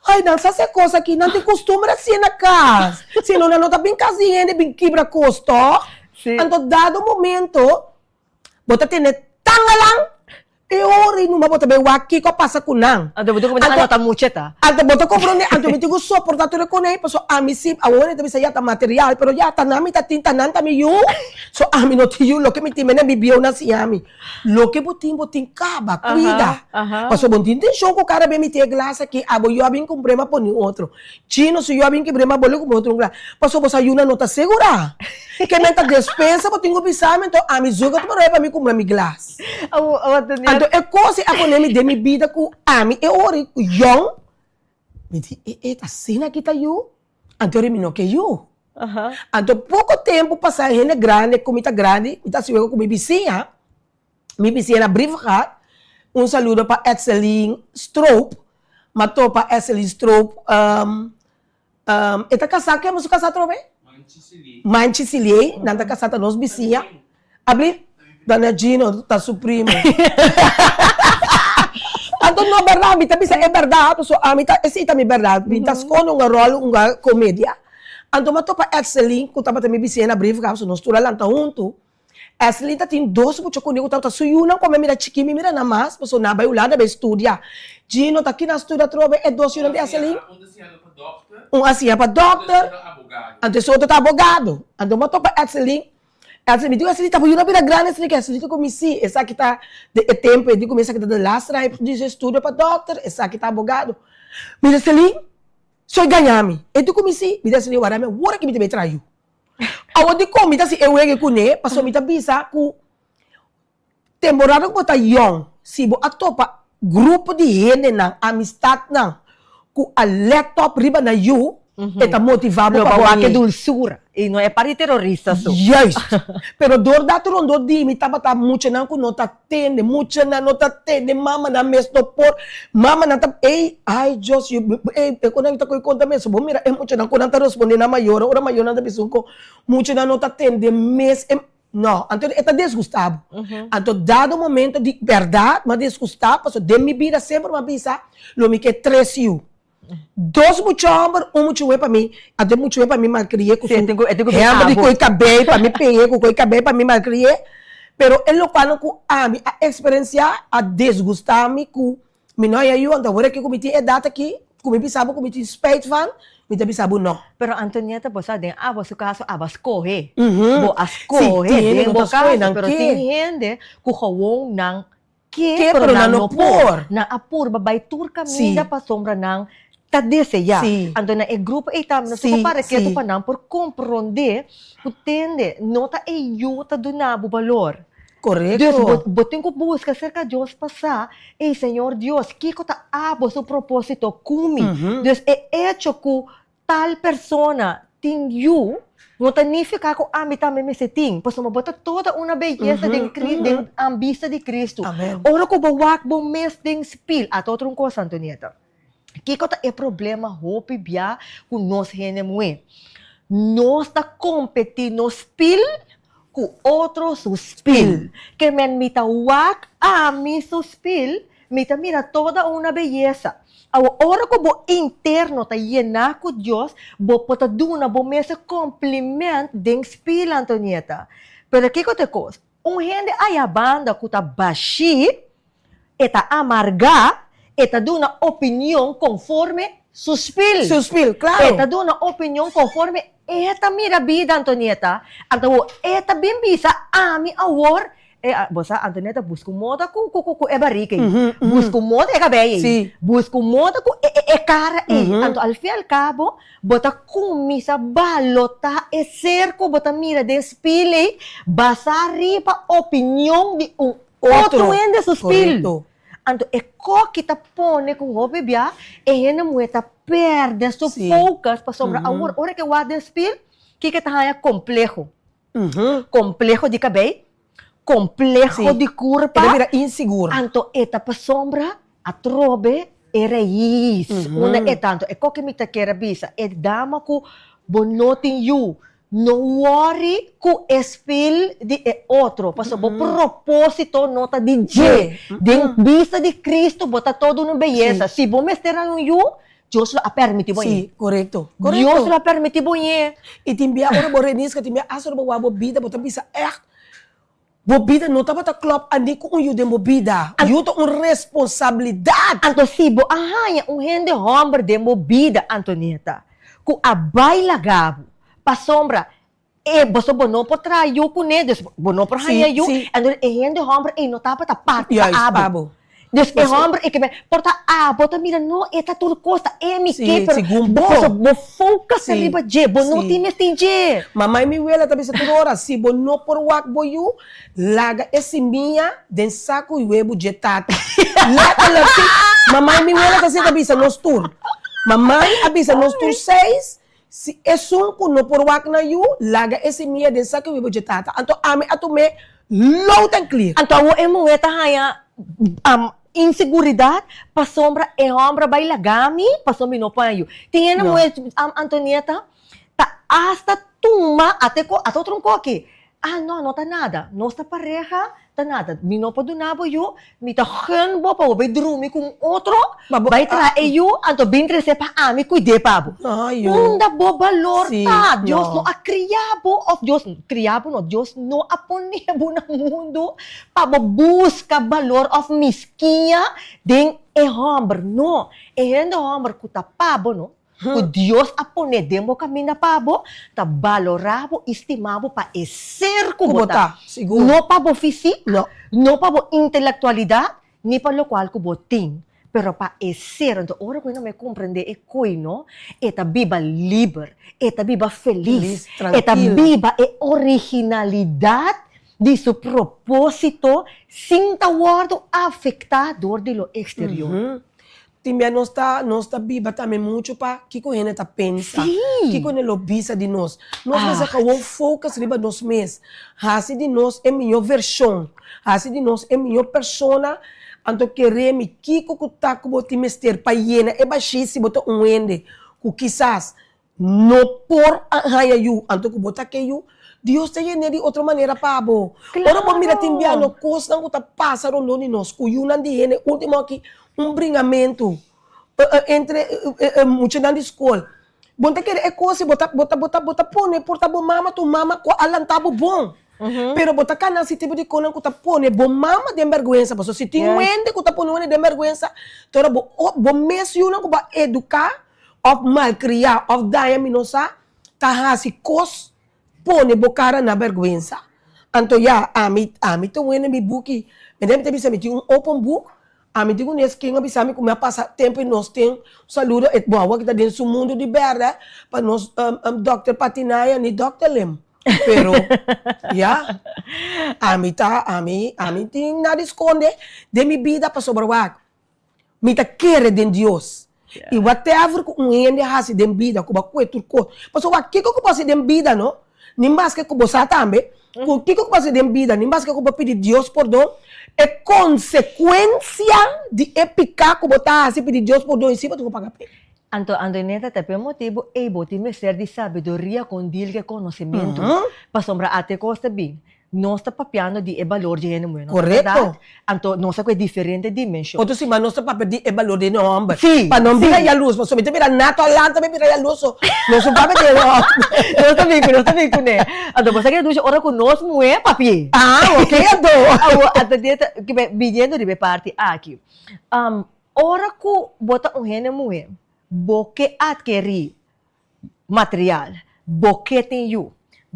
ay, não se coisa aqui, não tem costume assim na casa. Se não tá bem casinha, bem quebra custo. Então, dado momento, bota ter tangalang, e ori numa bota bem waki ko passa com nang. Ando boto ko na nota mucheta. Ando bota ko prone, ando me tigo soportar com ele, paso ami sip, awone também saia material, pero ya tanami ta tinta nan tami yu. So ami no ti yu, lo que me timene mi bio na si ami. Lo que botin caba, cuida. Paso botin tem show ko cara bem me ter glass aqui, abo eu abin com brema por outro. Chino se eu abin que brema bolo com outro glass. Paso bosa yuna nota segura. Que menta despensa botin ko pisamento, ami zuga to para mi comprar mi glass. Então, é coisa a nome de minha vida com ami e ori young. Me diz, tá cena aqui tá you. Então, eu não que you. Então, pouco tempo passar gente grande, comida grande, e tá se eu com minha vizinha na Briefrat. Saludo para Etzelin Stroop. Matou para Etzelin Stroop. Eta casar, que vamos casar trove? Manchicilier, nanta casar tá nos vizinha. Abrir Dona Gino, tá supremo. Então, não é verdade, me tá pensando, é verdade, so, me tá, esse é verdade, me tá escondendo um rol, uma comédia. Então, eu tô para Etzelin, que eu tava também pensando na brief, que nós estamos lá junto. Etzelin tá tem dois, porque eu conheço, tá suyuna, como mira chiquinho, me mira na mais, porque eu não vai lá, vai estudar. Gino, tá aqui na estuda, trove, é dois yuna de Etzelin. Assim é para doctor, antes outro tá abogado. Então, eu tô para Etzelin. Ela me disse, tá por uma grande, essa que comecei, essa aqui tá de tempo, eu digo, essa aqui tá de last drive, diz estudo para doctor, essa aqui tá abogado. Me disse, só ganhar-me. Eu digo, comecei, me disse, o arame, o que me traiu. Eu digo, me disse, eu ia com ele, passou me bisa com temporada que tá young, se eu atopa grupo de gente na amistade não, com a laptop riba na you, eta motivado para que dulçura e não é para terrorista só. Yes. Pero dor da trondo di mi taba ta mucha na ko nota tende, mucha na nota tende, mama na mesto por, mama na tab ai just you ko na ita ko conta meso, bo mira mucha na ko na responde na maior, ora maior na bisun ko, mucha na nota tende mes no, então está desgostado. Então, dado momento de verdade, mas desgostado, porque de minha vida sempre me avisa, lo me que 3 you. Dos mucho hombre, mucho para mim. Até mucho para mim malcrié. Sim, eu tenho Realmente de coi cabelo para mim peguei, coi cabelo para mim malcrié. Pero el lo cual a mim a experiencia a desgustar-me com me não é eu anda agora que cometi é data aqui, como pensava cometi spite van, me também sabe não. Pero Antonieta, você tem você caso abas corre. Uhum. Bo as corre, Sim, tem bo caso, pero que? tem gente que gewoon nang que pero nang não no por. Na apur babay tur caminda pa sombra nang ta deseja. Sim. Ando na e grupo e tam na Sim, suko para que sim. tu panang por compreender, entende, nota e yuta do nabo valor. Correto. Deus, botem que busca cerca de Deus passar. Ei, Senhor Deus, que tá abo seu propósito comigo. Deus é hecho que tal persona tem you, não tá nem ficar com a mim também me seting, pois uma bota toda uma beleza de ambista de Cristo. Amém. Ora que bawak bom mes ding spil at outra coisa, Antonieta. Que tá é problema hope bia com nós renemue. Nós tá competir no spil com outro suspil. Que men mita wak a mi suspil, mita mira toda uma beleza. A hora que bo interno ta llenar com Deus, bo pota duna bo mesa compliment den spil, Antonieta. Pero que te cos? Gente aí a banda que tá baixi, eta amarga, eta duna opinião conforme suspil. Suspil, claro. Eta duna opinião conforme eta mira vida, Antonieta. Então, eta bem bisa ami awor. Bosa, Antonieta, busca moda com é barriga. Busca moda é cabelo. Sim. Busca moda com é cara. Então, ao fim e ao cabo, bota comisa balota e cerco, bota mira despile, basa ripa opinião de outro ende suspil. Então, é co que tá pone com o bebê, e ele moeta perde seu focus para sombra. Agora, hora que o despil, que tá aí complexo. Complexo de cabelo. Complexo de curva. Ele vira inseguro. Então, eta pa sombra, a trobe, e raiz. Una é tanto, é que me ta quer bisa, é dama ku bonotin you. No worry ku espil de outro. Paso, bo propósito nota de J. De vista de Cristo, bota todo no beleza. Se bo mestera no you, Deus lo permite bom. Sim, correto. Deus lo permite bom. E timbia, ora bo renis, que timbia, asor bo wabo vida, bota bisa, bobida não estava a club ali com o de bobida. Eu tenho uma responsabilidade. Então, se você arranha gente homem de bobida, Antonieta, com a baila gabo, para sombra, você não pode trair com eles, você não pode arranhar eu. Então, gente homem não estava a parte da abo. Deus é homem que porta bota mira não eta tudo costa me que pero bo focus arriba je bo não tem este je mamãe me vela também se toda hora se bo não por wak boyu laga esse minha den saco e webo je tata laga mamãe me vela também se nos tour mamãe avisa nos tour 6 se é sunco não por wak na you laga esse minha den saco e webo je tata então ame atume loud and clear então o emo eta haya inseguridade, pa sombra e ombra baila gami, pa sombra no panho. Tem na mulher Antonieta, tá hasta tuma até outro aqui. Não tá nada. Nossa pareja tá nada. Mi não pode nabo eu, mi tá hanbo pa vai dormir com outro, vai trair eu, então bem trazer pa ami cuide pabo. Unda bo valor tá. Deus não a criabo of Deus, criabo não, Deus não a ponebo no mundo pa busca valor of misquinha den e homem, não. E endo homem que tá pabo, não. O Deus a pone demo caminho pabo, tá valorabo, estimabo para ser como tá. Não para o físico, não para a intelectualidade, nem para o qual que tem. Pero para ser, então, ora que não me compreende é coino, eta viva livre, eta viva feliz, eta viva a originalidade de seu propósito, sem tá guardo afetador de lo exterior. Timbia nós tá viva também muito para que a gente tá pensa, que a gente visa de nós. Nós vamos acabar focus riba nós mesmos. Assim de nós é minha versão, assim de nós é minha persona. Então queremos que o tá com o time ester para hiena é baixíssimo botar ende, que quizás não por arranha you, então que botar que you Deus te llena de outra maneira para bo. Ora por mira timbia no costa não tá passando no nós, que you não de último aqui bringamento, entre mucho na escola. Bonta quer é coisa, bota pone, porta bom mama, tu mama com alantabo bom. Pero bota cana esse tipo de coisa que tu pone, bom mama de vergonha, porque se tem ende que tu pone de vergonha, toda bom mês you não para educar, ou malcriar, ou dar a minosa, tá hasi cos pone bocara na vergonha. Então já a mim tu ende me book, me deve ter visto um open book. A mim digo nesse quem abisame como passa tempo e nós tem saúde é bom que tá dentro do mundo de berda para nós Dr. Patinaia ni Dr. Lem. Pero ya a mim tem nada esconde de minha vida para sobreviver. Me tá querer de Deus. E whatever que ende hasi de vida que ba coe turco. Paso wa que passa de vida no? Nimbas que bosa tambe. Com que passa de vida, nimbas que pedir Deus perdão. É consequência de epicar como está assim pedir Deus por dois cima tu pagar pé. Antoneta, tem motivo e bote me ser de sabedoria com dilga conhecimento. Para sombra até costa bem. Nós está papiando de valor de genuíno. Correto. Então, nós é diferente dimensão. Outro sim, mas nós está papiando de valor de nome. Sim. Para não virar a luz, porque se mira nato lá também vira a luz. Nós não papiando de nome. Nós também com né. Então, você quer dizer ora conosco não é papi. Ok, Antoneta, que vindo de parte aqui. Ora que bota genuíno, boque adquirir material, boque tem you.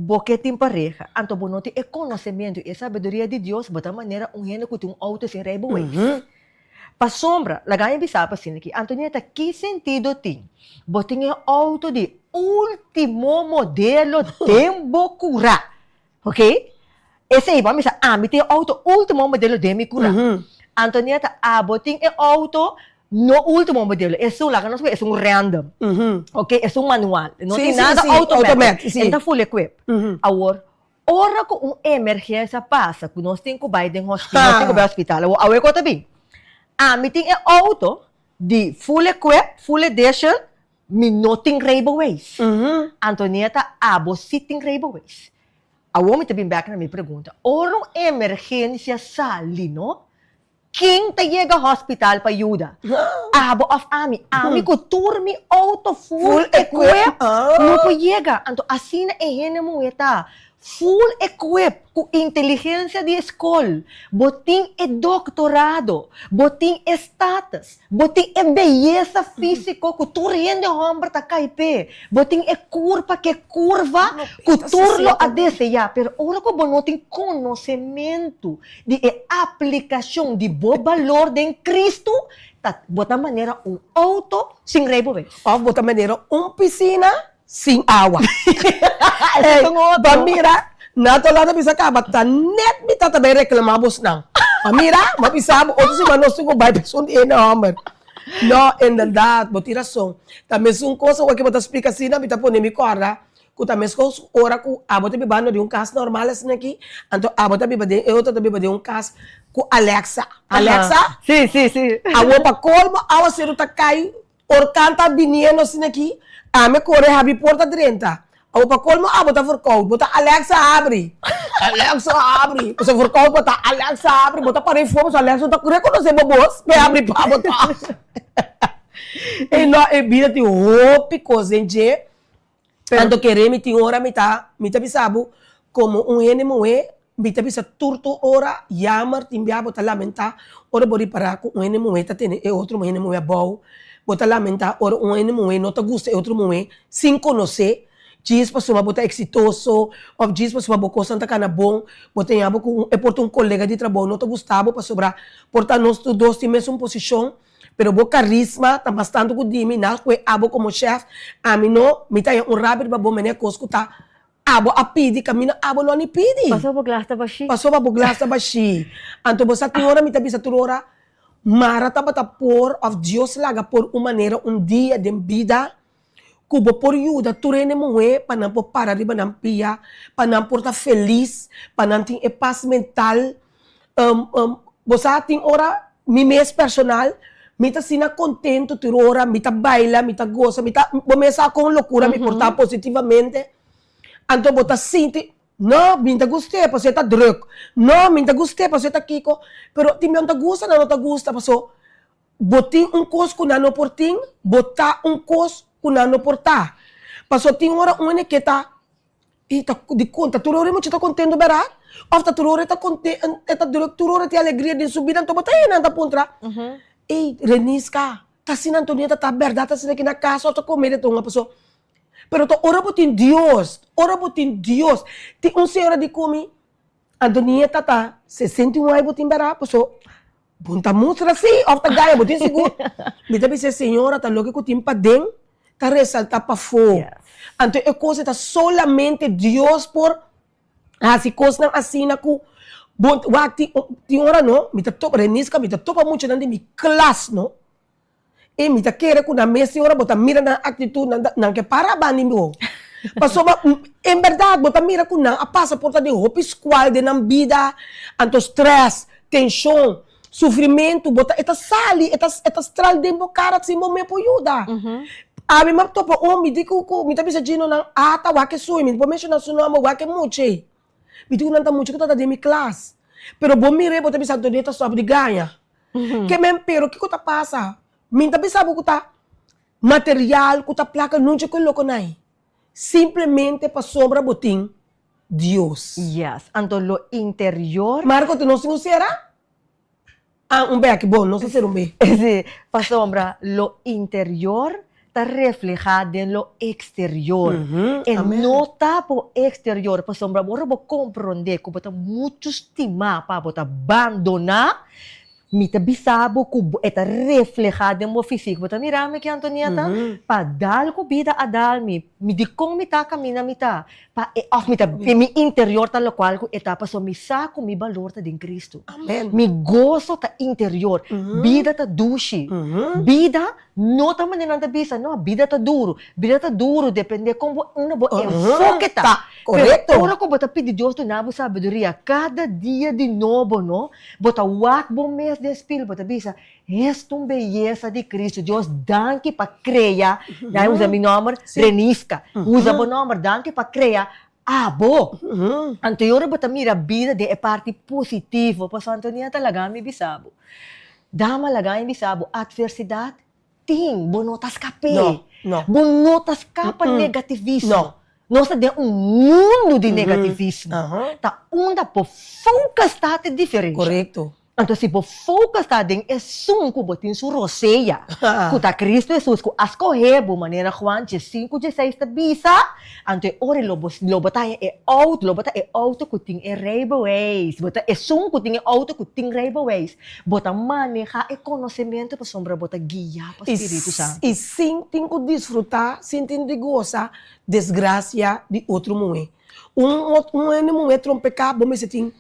Porque tem pareja, então não tem conhecimento e sabedoria de Deus, de maneira gênero que tem auto sem raiva. Para sombra, lá ganha bisa para assim aqui. Antonieta, que sentido tem? Você tem auto de último modelo de cura, ok? Esse aí, vamos dizer, me tem auto último modelo de cura. Antonieta, você tem auto no último modelo, isso lá que é random, ok? É manual, não tem nada automático, então full equip. Agora, ora que uma emergência passa, que nós temos que ir ao hospital, agora que também, me tem auto de full equip, full edition, me não tem railways. Antonieta, você tem railways. Agora me também back na minha pergunta, ora uma emergência sali, não? Quem te chega ao hospital para ajuda? Abo of Ami que turmi auto full equip. Não pode chegar. Então, assim é gênero moeda. Full equip com inteligência de escola. Botim é doutorado. Botim é status. Botim é beleza física. Que tu rende o ombro tá caipé. Botim é curva que curva. Que turlo a desejar. Pero ora que não tem conhecimento de aplicação de bom valor de Cristo, tá bota maneira auto sem rebover. Ou bota maneira piscina sem água. Mira, na to lado bisa ka bata net mi tata bay reclamamos nang. Mira, mabisabo outro se manos ko bay person di na hammer. No, en verdade, boti razão. Também são coisa que bota explica assim, na bita pone mi corda. Ku também ko ora ku abo te bibano de caso normal assim aqui. Então abo te bibade, eu te bibade caso ku Alexa. Alexa? Sim. Awo pa colmo, awo ser ta cai, or canta binieno assim aqui. Me corre habi porta 30. Ou para colmo, bota verkoud. Bota Alexa abre. Alexa abre. Você verkoud, bota Alexa abre. Bota para reforma, Alexa tá reconhecer bobos. Me abre para botar. E não é vida de roupa, coisa, gente. Quando querer, me tem hora, me tá bisabo, como gênero me tá bisa turto hora, yamar, timbia, bota lamentar, ora bori para com gênero tá tendo, e outro gênero bom. Bota lamentar, ora gênero não te gusta, e outro sem conhecer. Diz para uma bota exitoso, ou diz para uma boca santa cana bom, bota em abo com um colega de trabalho não te gostava para sobrar, portanto nós dois temos uma posição, pero bo carisma tá bastante com dimi, nós que abo como chefe, a mim não, me tá rápido para bom mené cosco tá, abo a pidi, caminho abo não ni pidi. Passou para glass tabashi. Passou para glass tabashi. Anto bosa tinhora me tá bisa turora, mara tá bata por of Deus laga por uma maneira dia de vida. Kubo por ajuda, tu rene moe, para não parar de pia, para não portar feliz, para não ter paz mental. Você tem hora, mi mês personal, me tá sina contento, tu hora, me tá baila, me tá goza, me tá, começa com loucura, me portar positivamente. Então, você sente, não, me tá gostei, você tá druk, não, me tá gostei, você tá kiko, pero ti me tá gusta, não tá gusta, passou. boting cos kunano porting, botar cos kunano portar. Passou tem hora uma que tá de conta, tu ore muito tá contendo berat, of tá tu ore tá contente, tu ore tem alegria de subir então botar aí nada pontra. Ei, Renisca, tá assim Antonieta tá verdade tá assim aqui na casa, tá comer então uma pessoa. Pero to ora botin Dios, Tem senhora de comi, Antonieta tá 61 aí botin berat, pessoa. Bunta mostra assim, of tá ganha botin seguro. Me dá ser senhora tá logo que tem para dentro, tá ressaltar para fora. Então, é coisa tá solamente Deus por assim coisa assim na ku bom tem hora não me tá topa Renisca me tá topa muito na minha classe não e me tá querer com na minha senhora bota mira na atitude não que para bani meu passou em verdade bota mira com na a passaporte de roupa escolar de na vida anto stress tensão sofrimento bota eta sali eta stral de bocara se mo me ajuda Abi map topa me digo me tá pensando na ata wa que sui me depois menciona seu nome wa que muche me digo nanta mucho que tá de minha classe pero bom mire bota pensando doneta só de ganha que men pero que tá passa me tá pensando que tá material que tá placa não te coloco nai simplesmente para sombra botim Deus Yes, ando lo interior. Marco tu não se usera un be aqui bom não sei ser um be Sí, para sombra lo interior está reflejado en lo exterior. No está por exterior, para sombra, vos vos comprender que bota muito estimar para bota abandonar, me tá bisabo que está reflejado en lo físico. Bota mirame que Antonieta, para dar com vida a dar me de como me tá camina me tá, para off me tá mi interior tá lo qual que etapa so me saco mi valor tá em Cristo. Amém. Mi gozo tá interior, vida tá dushi, vida não tá maneira da bisa, não, vida tá duro, depende como uma boa enfoque tá. Correto. Agora como bota pedir Deus tu nabo sabedoria, cada dia de novo, não? Bota wak bom mês de espírito, bota bisa, esta beleza de Cristo, Deus danke para criar, daí usa meu nome, Renisca, usa meu nome, danke para criar, abo. Anterior bota mira vida de parte positiva, pastor Antonieta lagami bisabo. Dama lagami bisabo, adversidade, ting, bonotas kape. No. Bonotas kapa negativismo. No. Nós temos mundo de negativismo. Tá onda por focus tá diferente. Correto. Então, se por focus tá em é sunco botin su roseia. Kuta Cristo Jesus ku ascorrebo maneira Juan 5:16 ta bisa. Então, ore lo botai é auto ku ting é railways. Bota é sunco ting é auto ku ting railways. Bota maneja é conhecimento para sombra bota guia para Espírito Santo. E sim tem que desfrutar, sim tem que gozar desgraça de outro momento. Momento trompecar, bom me tem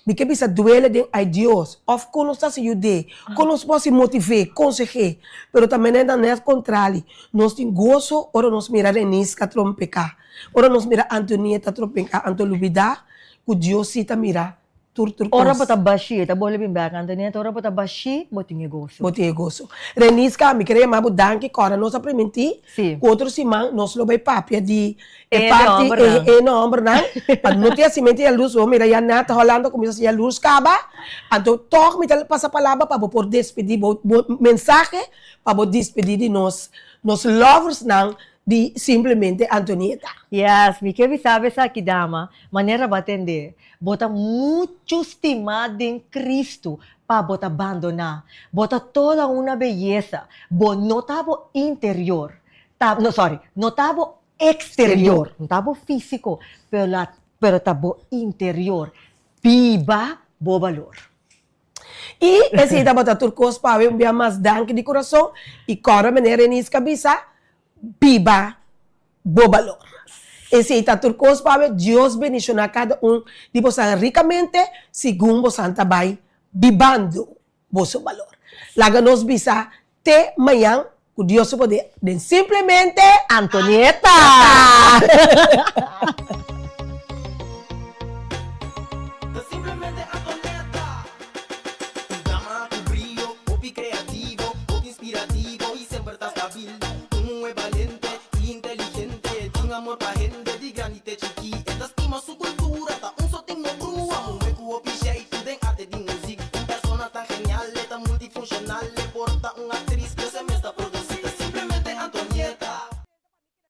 de que bisa duele de ai Deus, of conosco se ajude, conosco pode motivar, conseguir, pero também é nesse contrário, nós tem gozo, ora nós mira Renisca trompecar, ora nós mira Antonieta trompecar, Antolubida, que Deus cita mira, ora bota baixi, tá bom bem bem, Antonieta, ora bota baixi, botinha gozo. Botinha gozo. Renisca, me queria mais danke, cora nós aprendemos, outro simão, nós lo vai papia de parte nombre não, para não ter assim mente a luz, o mira já nada rolando começa a luz acaba, então toque me passa a palavra para por despedir, mensagem para despedir de nós lovers não de simplesmente Antonieta. Yes, me que sabe essa aqui dama, maneira de atender, bota muito estimado em Cristo para bota abandonar, bota toda uma beleza, não estava interior, não estava exterior, não estava físico, pero estava interior, viva bo valor. E esse estava bota turcos para ver mais danke de coração e cora maneira Renisca bisa viva bo valor. Esse está turcos para ver Deus bendicionar cada de vocês ricamente, segundo vocês vai vivando vosso valor. Laga nos bisa te manhã, que Deus se poder, simplesmente Antonieta!